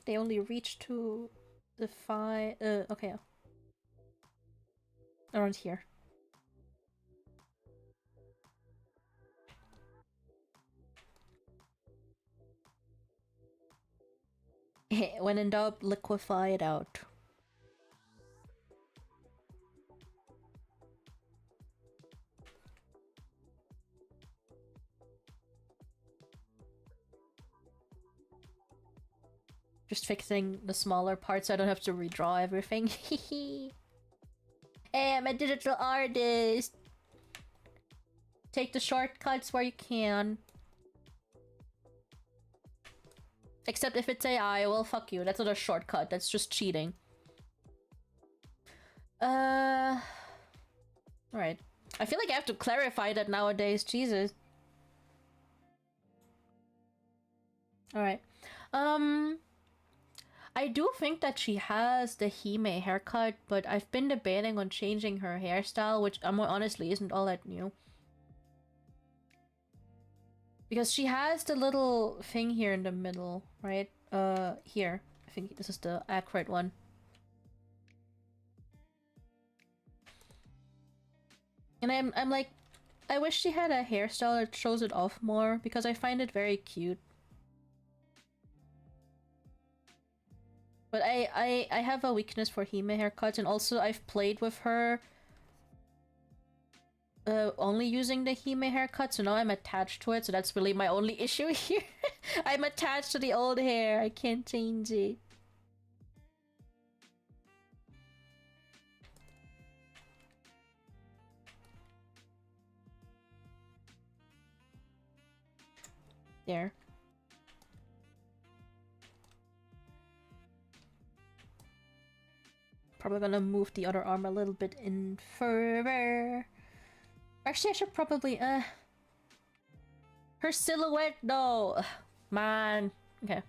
They only reach to the 5. Okay. Around here. When in doubt, liquefy it out. Just fixing the smaller parts so I don't have to redraw everything. Hey, I'm a digital artist! Take the shortcuts where you can. Except if it's AI, well fuck you. That's not a shortcut, that's just cheating. Alright. I feel like I have to clarify that nowadays, Jesus. Alright. I do think that she has the Hime haircut, but I've been debating on changing her hairstyle, which honestly isn't all that new. Because she has the little thing here in the middle, right? Here. I think this is the accurate one. And I'm like, I wish she had a hairstyle that shows it off more, because I find it very cute. But I have a weakness for Hime haircuts, and also I've played with her only using the Hime haircut, so now I'm attached to it, so that's really my only issue here. I'm attached to the old hair, I can't change it. There. Probably gonna move the other arm a little bit in further. Actually, I should probably, her silhouette though. Ugh, man. Okay.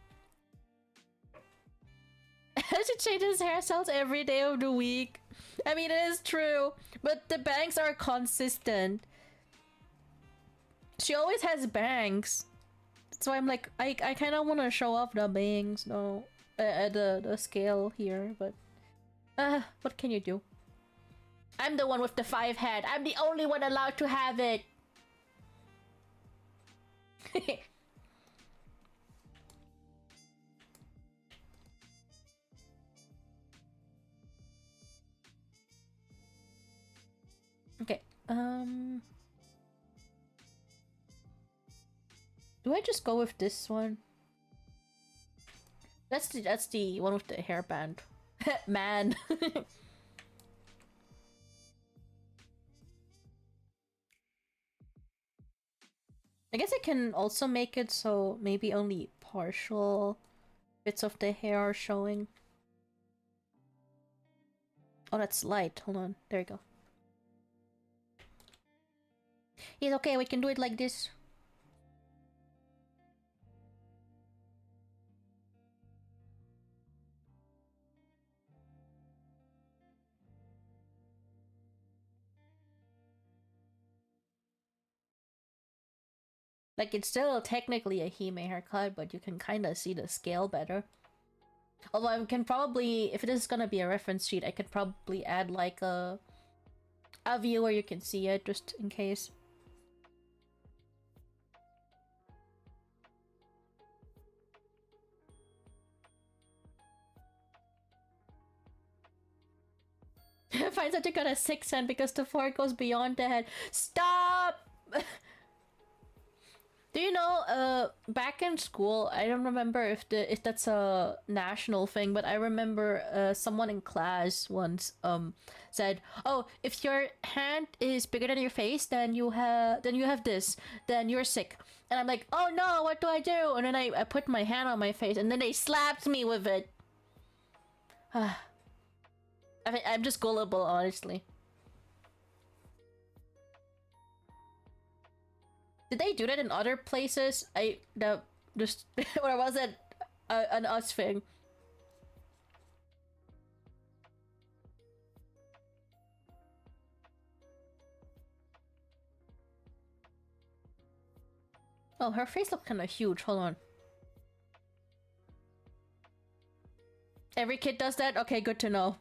I should change his hairstyles every day of the week. I mean, it is true, but the bangs are consistent. She always has bangs. So I'm like, I kind of want to show off the bangs, though. The scale here, but... what can you do? I'm the one with the 5 head. I'm the only one allowed to have it. Okay. Do I just go with this one? That's the one with the hairband. Man. I guess I can also make it so maybe only partial bits of the hair are showing. Oh, that's light. Hold on. There you go. It's okay, we can do it like this. Like, it's still technically a Hime haircut, but you can kind of see the scale better. Although I can probably, if it is gonna be a reference sheet, I could probably add like a view where you can see it, just in case. finds that you got a sixth sense because the fork goes beyond the head. Stop! Do you know, back in school, I don't remember if that's a national thing, but I remember someone in class once said, "Oh, if your hand is bigger than your face, then you have this, then you're sick." And I'm like, "Oh no, what do I do?" And then I put my hand on my face, and then they slapped me with it. I'm just gullible, honestly. Did they do that in other places? Just or was it an us thing? Oh, her face looks kind of huge. Hold on. Every kid does that? Okay, good to know.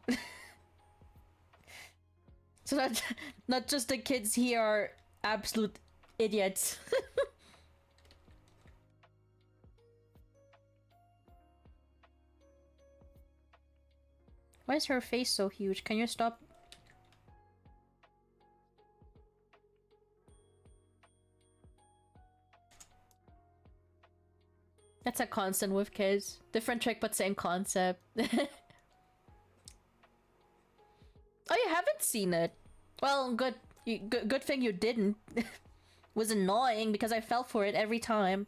So not just the kids here are absolute idiots. Why is her face so huge? Can you stop? That's a constant with kids. Different trick, but same concept. Oh, you haven't seen it? Well, good. Good thing you didn't. It was annoying because I fell for it every time.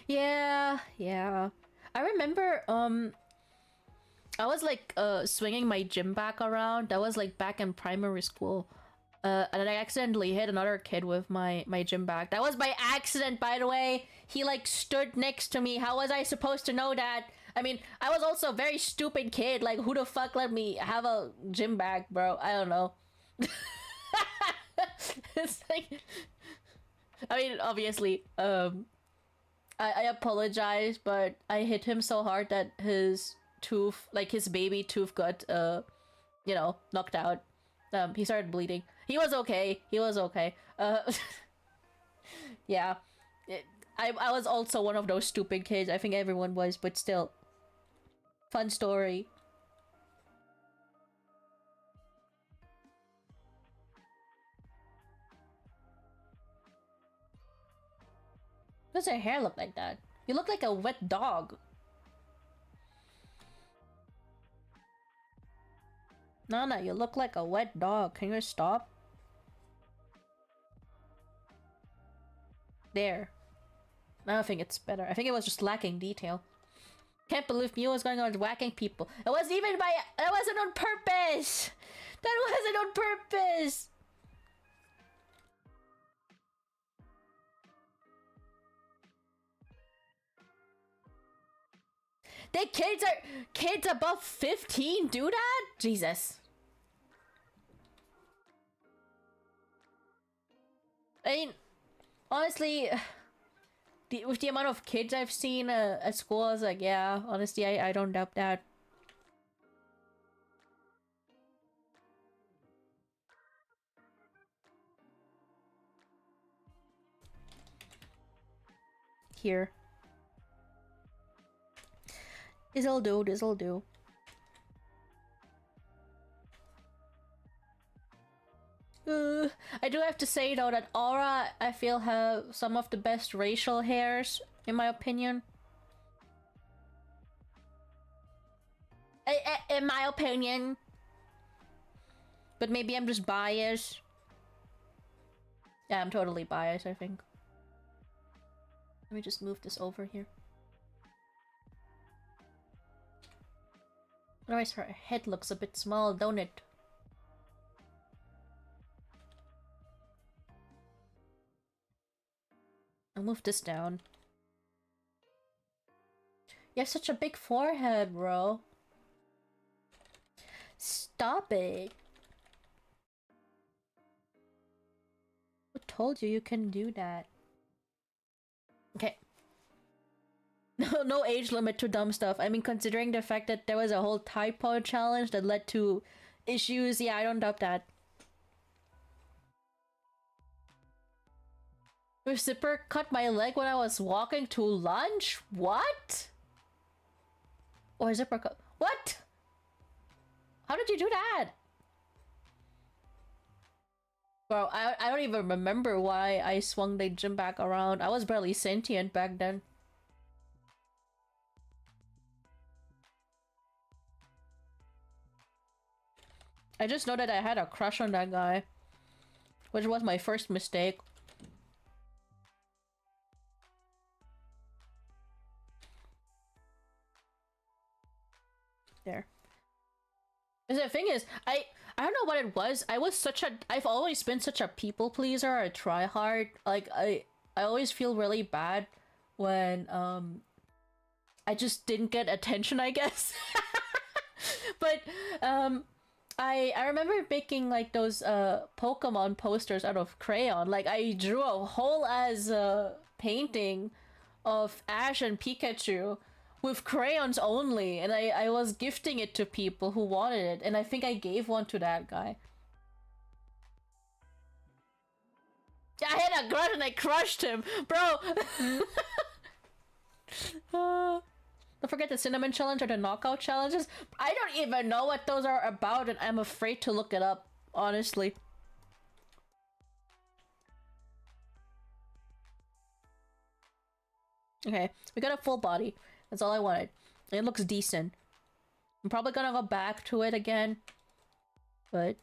Yeah. I remember, I was like, swinging my gym bag around. That was like back in primary school. And then I accidentally hit another kid with my gym bag. That was by accident, by the way. He like stood next to me. How was I supposed to know that? I mean, I was also a very stupid kid. Like, who the fuck let me have a gym bag, bro? I don't know. It's like, I mean, obviously, I apologize, but I hit him so hard that his tooth, like his baby tooth, got you know, knocked out. He started bleeding. He was okay. Yeah. I was also one of those stupid kids. I think everyone was, but still. Fun story. Why does her hair look like that? You look like a wet dog. Nana, you look like a wet dog. Can you stop? There. Now I think it's better. I think it was just lacking detail. Can't believe Mew was going on whacking people. It wasn't even by- That wasn't on purpose! That wasn't on purpose! The kids above 15 do that? Jesus. I mean, honestly, with the amount of kids I've seen at school, I was like, yeah, honestly, I don't doubt that. Here. This'll do. I do have to say though that Aura, I feel, have some of the best racial hairs, in my opinion. In my opinion. But maybe I'm just biased. Yeah, I'm totally biased, I think. Let me just move this over here. Otherwise her head looks a bit small, don't it? I'll move this down. You have such a big forehead, bro. Stop it. Who told you can do that? Okay. No age limit to dumb stuff. I mean, considering the fact that there was a whole typo challenge that led to issues, yeah, I don't doubt that. Your zipper cut my leg when I was walking to lunch? What? Or zipper cut... What? How did you do that? Bro, I don't even remember why I swung the gym back around. I was barely sentient back then. I just know that I had a crush on that guy, which was my first mistake. There. The thing is, I don't know what it was. I've always been such a people pleaser, a tryhard. Like I always feel really bad when I just didn't get attention, I guess. But I remember making like those Pokemon posters out of crayon. Like I drew a whole as painting of Ash and Pikachu with crayons only, and I was gifting it to people who wanted it, and I think I gave one to that guy. Yeah, I had a grudge and I crushed him, bro. Don't forget the cinnamon challenge or the knockout challenges. I don't even know what those are about, and I'm afraid to look it up, honestly. Okay, we got a full body. That's all I wanted. It looks decent. I'm probably gonna go back to it again, but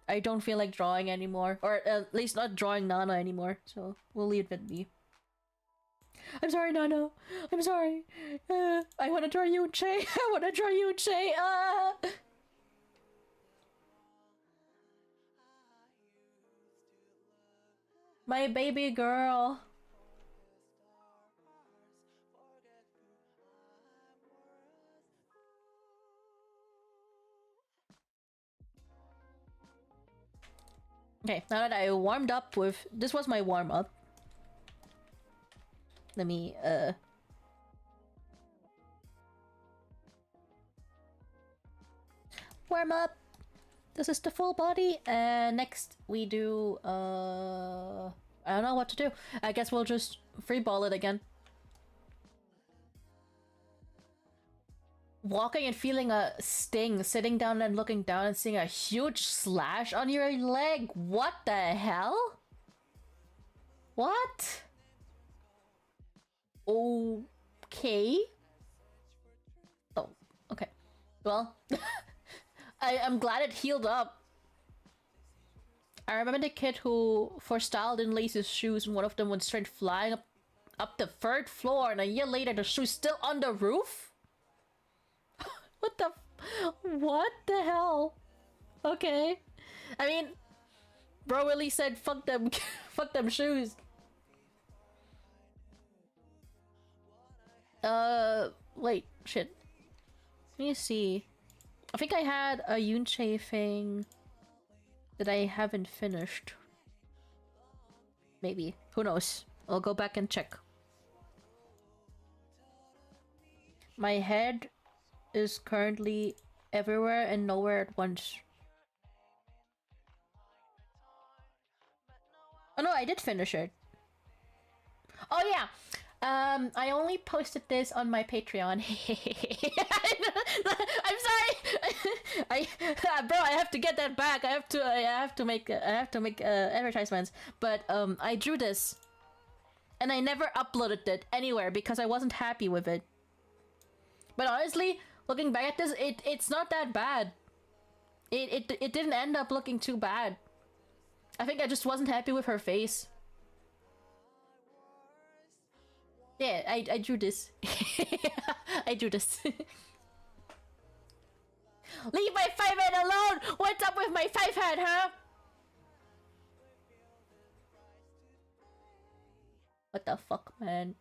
I don't feel like drawing anymore, or at least not drawing Nana anymore, so we'll leave it be. I'm sorry, Nana. I'm sorry. I want to draw Yuche. I want to draw Yuche. My baby girl. Okay, now that I warmed up with... This was my warm-up. Let me, warm up! This is the full body, and next we do, I don't know what to do. I guess we'll just freeball it again. Walking and feeling a sting, sitting down and looking down and seeing a huge slash on your leg. What the hell? What? Okay. Oh, okay. Well, I'm glad it healed up. I remember the kid who, for style, didn't lace his shoes and one of them went straight flying up the third floor, and a year later the shoe's still on the roof? What the hell? Okay. I mean, bro really said fuck them, fuck them shoes. Wait, shit. Let me see. I think I had a Yunche thing that I haven't finished. Maybe. Who knows? I'll go back and check. My head is currently everywhere and nowhere at once. Oh no, I did finish it. Oh yeah! I only posted this on my Patreon. I'm sorry. Bro, I have to get that back. I have to make advertisements. But I drew this, and I never uploaded it anywhere because I wasn't happy with it. But honestly, looking back at this, it's not that bad. It didn't end up looking too bad. I think I just wasn't happy with her face. Yeah, I drew this. I drew this. Leave my 5-head alone! What's up with my 5-head, huh? What the fuck, man?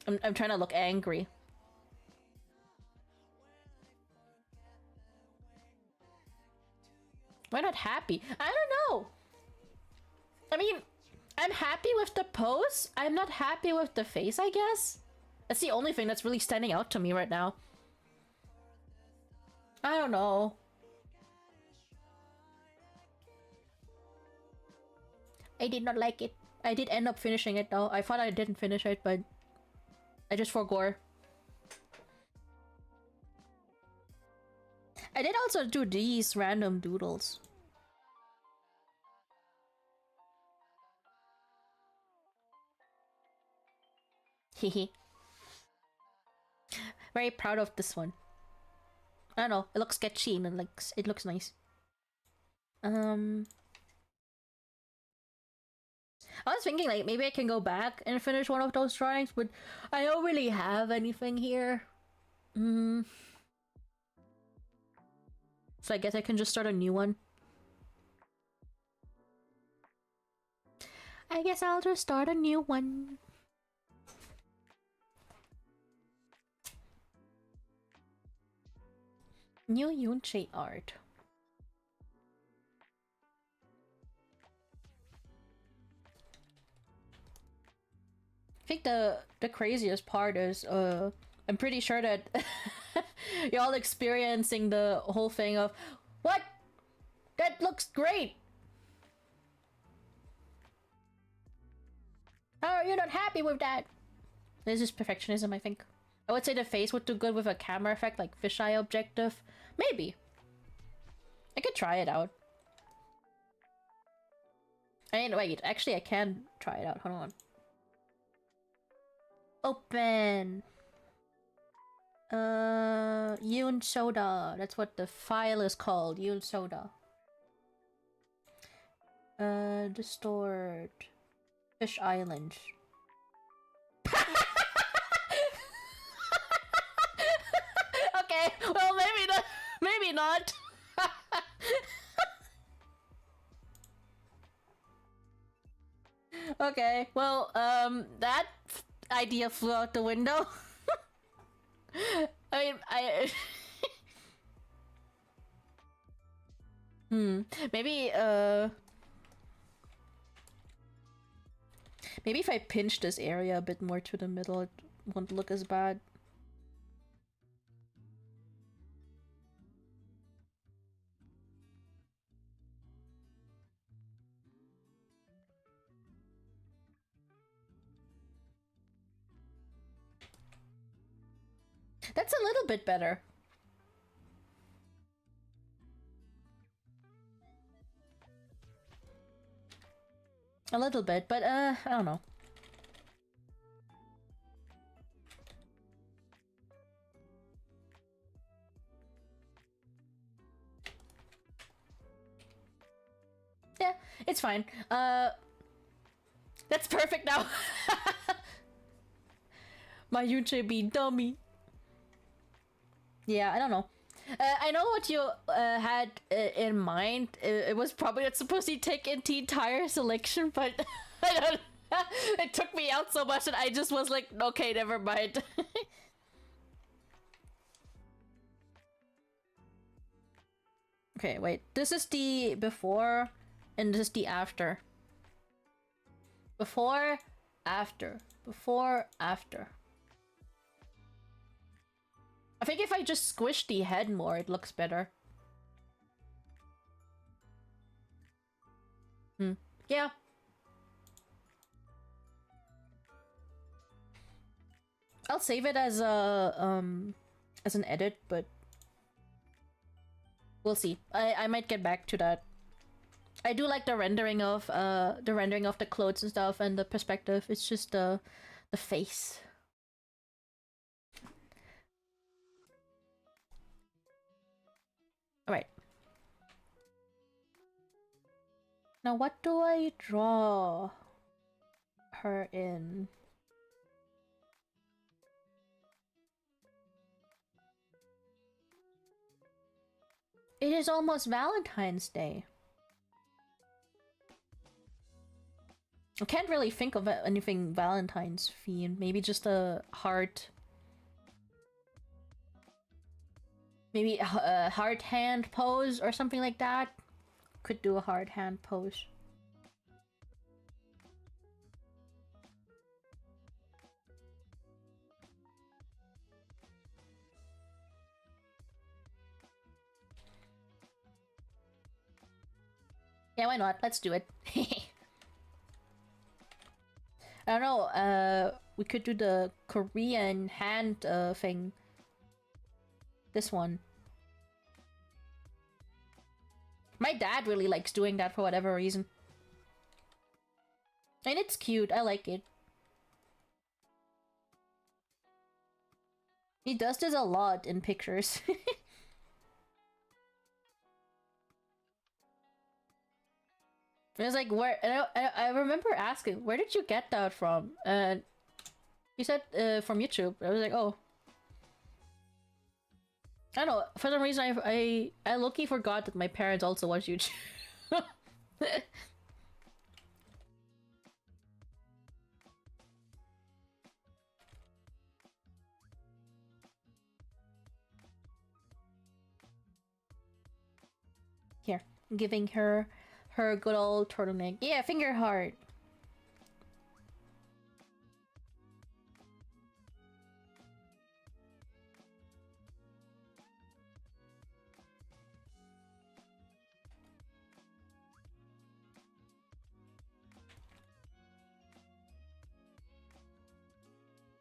I'm trying to look angry. Why not happy? I don't know. I mean, I'm happy with the pose. I'm not happy with the face, I guess. That's the only thing that's really standing out to me right now. I don't know. I did not like it. I did end up finishing it though. I thought I didn't finish it, but I just forgot. I did also do these random doodles. Hehe. Very proud of this one. I don't know, it looks sketchy and it looks nice. I was thinking like maybe I can go back and finish one of those drawings, but I don't really have anything here. So I guess I can just start a new one. I guess I'll just start a new one. New Yunche art. I think the craziest part is I'm pretty sure that you're all experiencing the whole thing of what? That looks great. How are you not happy with that? This is perfectionism, I think. I would say the face would do good with a camera effect like fisheye objective. Maybe. I could try it out. I mean, wait, actually I can try it out. Hold on. Open. Yoon Soda. That's what the file is called. Yoon Soda. Distort. Fish Island. Okay, well maybe not. Maybe not. Okay, well, that idea flew out the window. I mean, maybe, maybe if I pinch this area a bit more to the middle, it won't look as bad. That's a little bit better. A little bit, but I don't know. Yeah, it's fine. That's perfect now. My YouTube be dummy. Yeah, I don't know. I know what you had in mind. It was probably not supposed to take in the entire selection, but I don't. It took me out so much that I just was like, okay, never mind. Okay, wait. This is the before, and this is the after. Before, after. Before, after. I think if I just squish the head more, it looks better. Yeah. I'll save it as a as an edit, but we'll see. I might get back to that. I do like the rendering of the clothes and stuff and the perspective. It's just the face. Alright. Now what do I draw her in? It is almost Valentine's Day. I can't really think of anything Valentine's themed. Maybe just a heart. Maybe a heart hand pose or something like that. Could do a heart hand pose. Yeah, why not? Let's do it. I don't know, we could do the Korean hand thing. This one. My dad really likes doing that for whatever reason. And it's cute, I like it. He does this a lot in pictures. It was like, where? And I remember asking, where did you get that from? And he said, from YouTube. I was like, oh. I don't know, for some reason I low-key forgot that my parents also watch YouTube. Here, giving her good old turtleneck. Yeah, finger heart.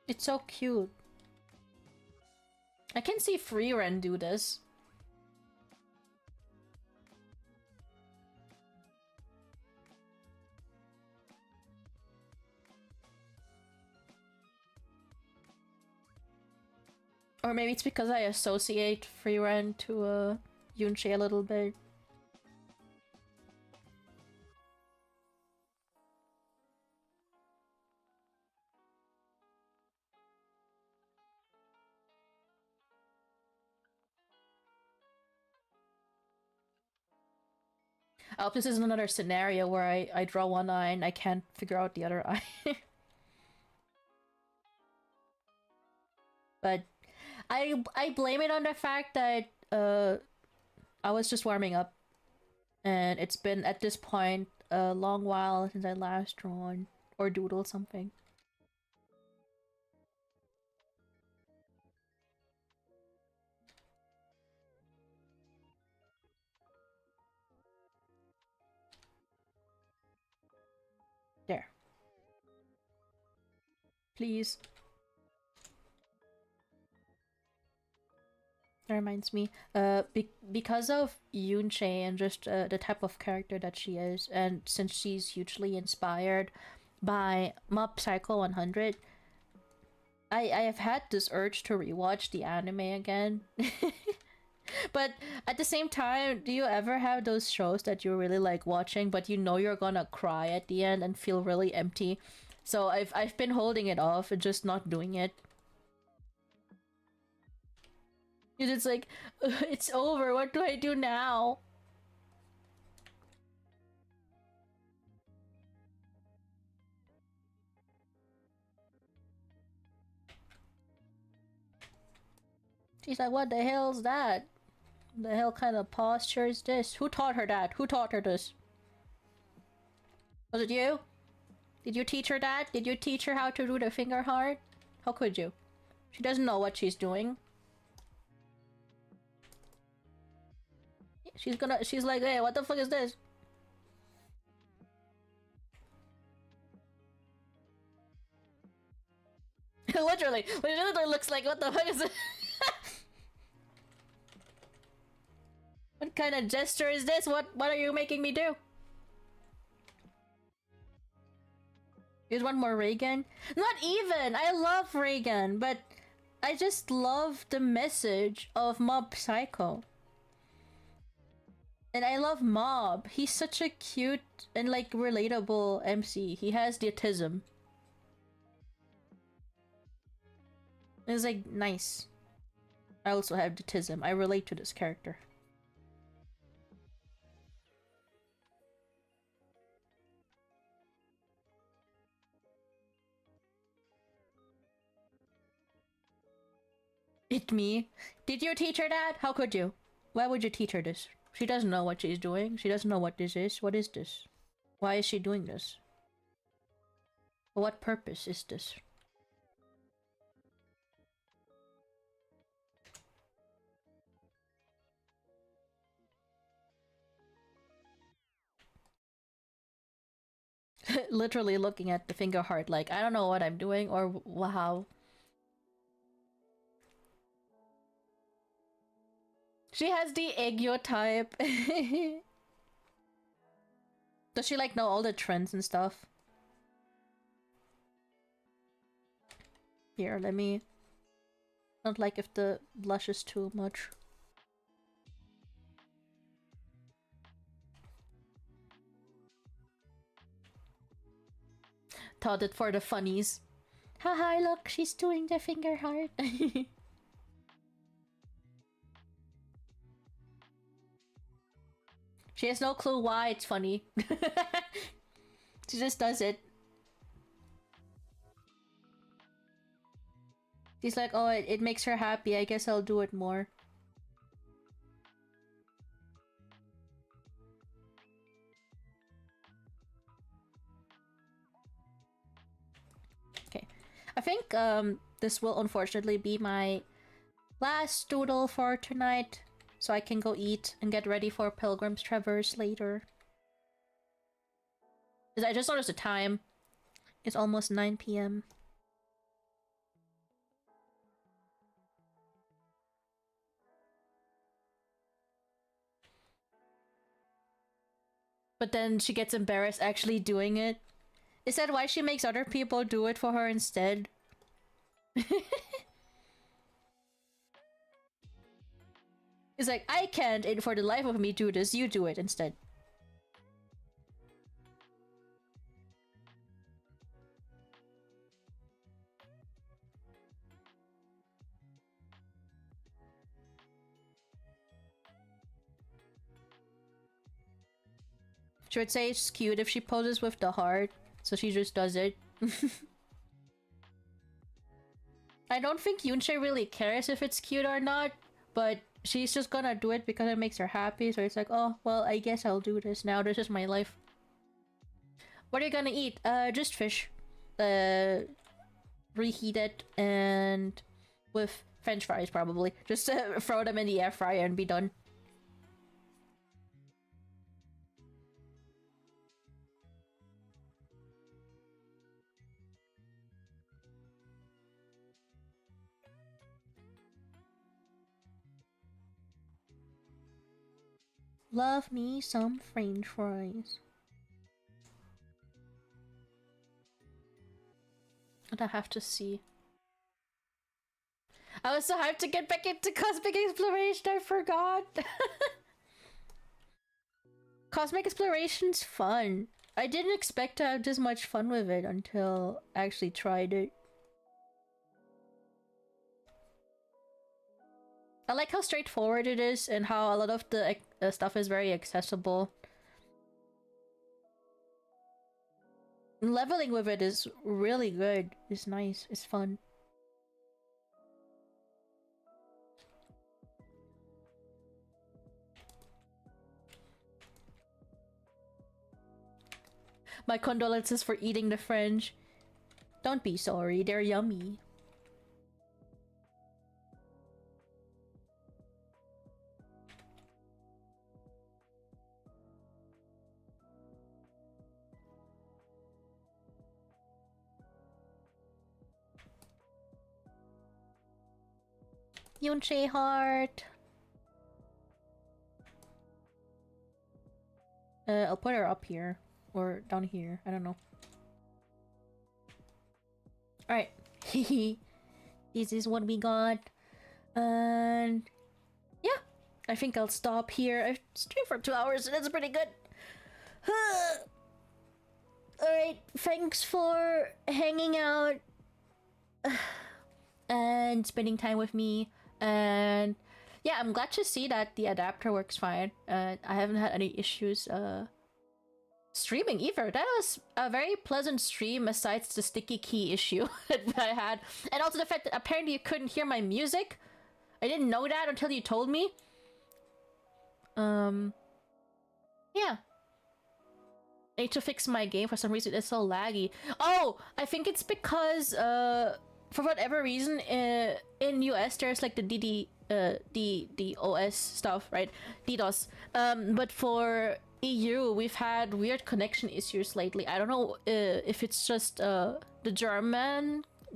It's so cute. I can see Freeren do this. Or maybe it's because I associate Freeren to Yunche a little bit. I hope this isn't another scenario where I draw one eye and I can't figure out the other eye. But I blame it on the fact that I was just warming up, and it's been at this point a long while since I last drawn or doodled something. There. Please. That reminds me, because of Yunche and just the type of character that she is, and since she's hugely inspired by Mob Psycho 100, I have had this urge to rewatch the anime again. But at the same time, do you ever have those shows that you really like watching, but you know you're gonna cry at the end and feel really empty? So I've been holding it off and just not doing it. It's like, it's over, what do I do now? She's like, what the hell's that? The hell kind of posture is this? Who taught her that? Who taught her this? Was it you? Did you teach her that? Did you teach her how to do the finger heart? How could you? She doesn't know what she's doing. She's like, hey, what the fuck is this? Literally looks like, what the fuck is this? What kind of gesture is this? What are you making me do? Here's one more Reagan. Not even! I love Reagan, but I just love the message of Mob Psycho. And I love Mob. He's such a cute and like relatable MC. He has the autism. It's like nice. I also have the autism. I relate to this character. It me? Did you teach her that? How could you? Why would you teach her this? She doesn't know what she's doing. She doesn't know what this is. What is this? Why is she doing this? For what purpose is this? literally looking at the finger heart like, I don't know what I'm doing or how. She has the Aegyo type. Does she like know all the trends and stuff? Here, let me... Not like if the blush is too much. Thought it for the funnies. Haha, look, she's doing the finger heart. She has no clue why it's funny. She just does it. She's like, oh, it makes her happy. I guess I'll do it more. Okay. I think this will unfortunately be my last doodle for tonight. So I can go eat and get ready for Pilgrim's Traverse later. Because I just noticed the time. It's almost 9 p.m. But then she gets embarrassed actually doing it. Is that why she makes other people do it for her instead? It's like, I can't, and for the life of me do this, you do it instead. She would say it's cute if she poses with the heart, so she just does it. I don't think Yunche really cares if it's cute or not, but she's just gonna do it because it makes her happy, so it's like, oh, well, I guess I'll do this now, this is my life. What are you gonna eat? Just fish. Reheat it, and with French fries, probably. Just throw them in the air fryer and be done. Love me some French fries. And I have to see. I was so hyped to get back into Cosmic Exploration, I forgot! Cosmic Exploration's fun. I didn't expect to have this much fun with it until I actually tried it. I like how straightforward it is and how a lot of the stuff is very accessible. Leveling with it is really good. It's nice. It's fun. My condolences for eating the French. Don't be sorry, they're yummy. Yunche heart. I'll put her up here. Or down here. I don't know. Alright. This is what we got. And... yeah. I think I'll stop here. I've streamed for 2 hours and that's pretty good. Alright. Thanks for hanging out. And spending time with me. And... yeah, I'm glad to see that the adapter works fine. I haven't had any issues, streaming either. That was a very pleasant stream aside the sticky key issue that I had. And also the fact that apparently you couldn't hear my music. I didn't know that until you told me. Yeah. I need to fix my game for some reason. It's so laggy. Oh! I think it's because, for whatever reason, in US there's like the DOS stuff, right? DDoS. But for EU, we've had weird connection issues lately. I don't know if it's just the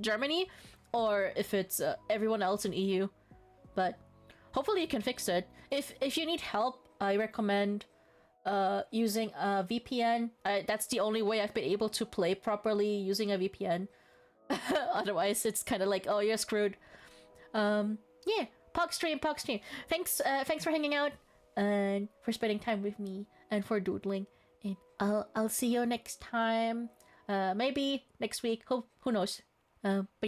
Germany, or if it's everyone else in EU. But hopefully you can fix it. If you need help, I recommend using a VPN. That's the only way I've been able to play properly using a VPN. Otherwise, it's kind of like, oh, you're screwed. Yeah, Pogstream. Thanks for hanging out and for spending time with me and for doodling. And I'll see you next time. Maybe next week. Who knows? But yeah.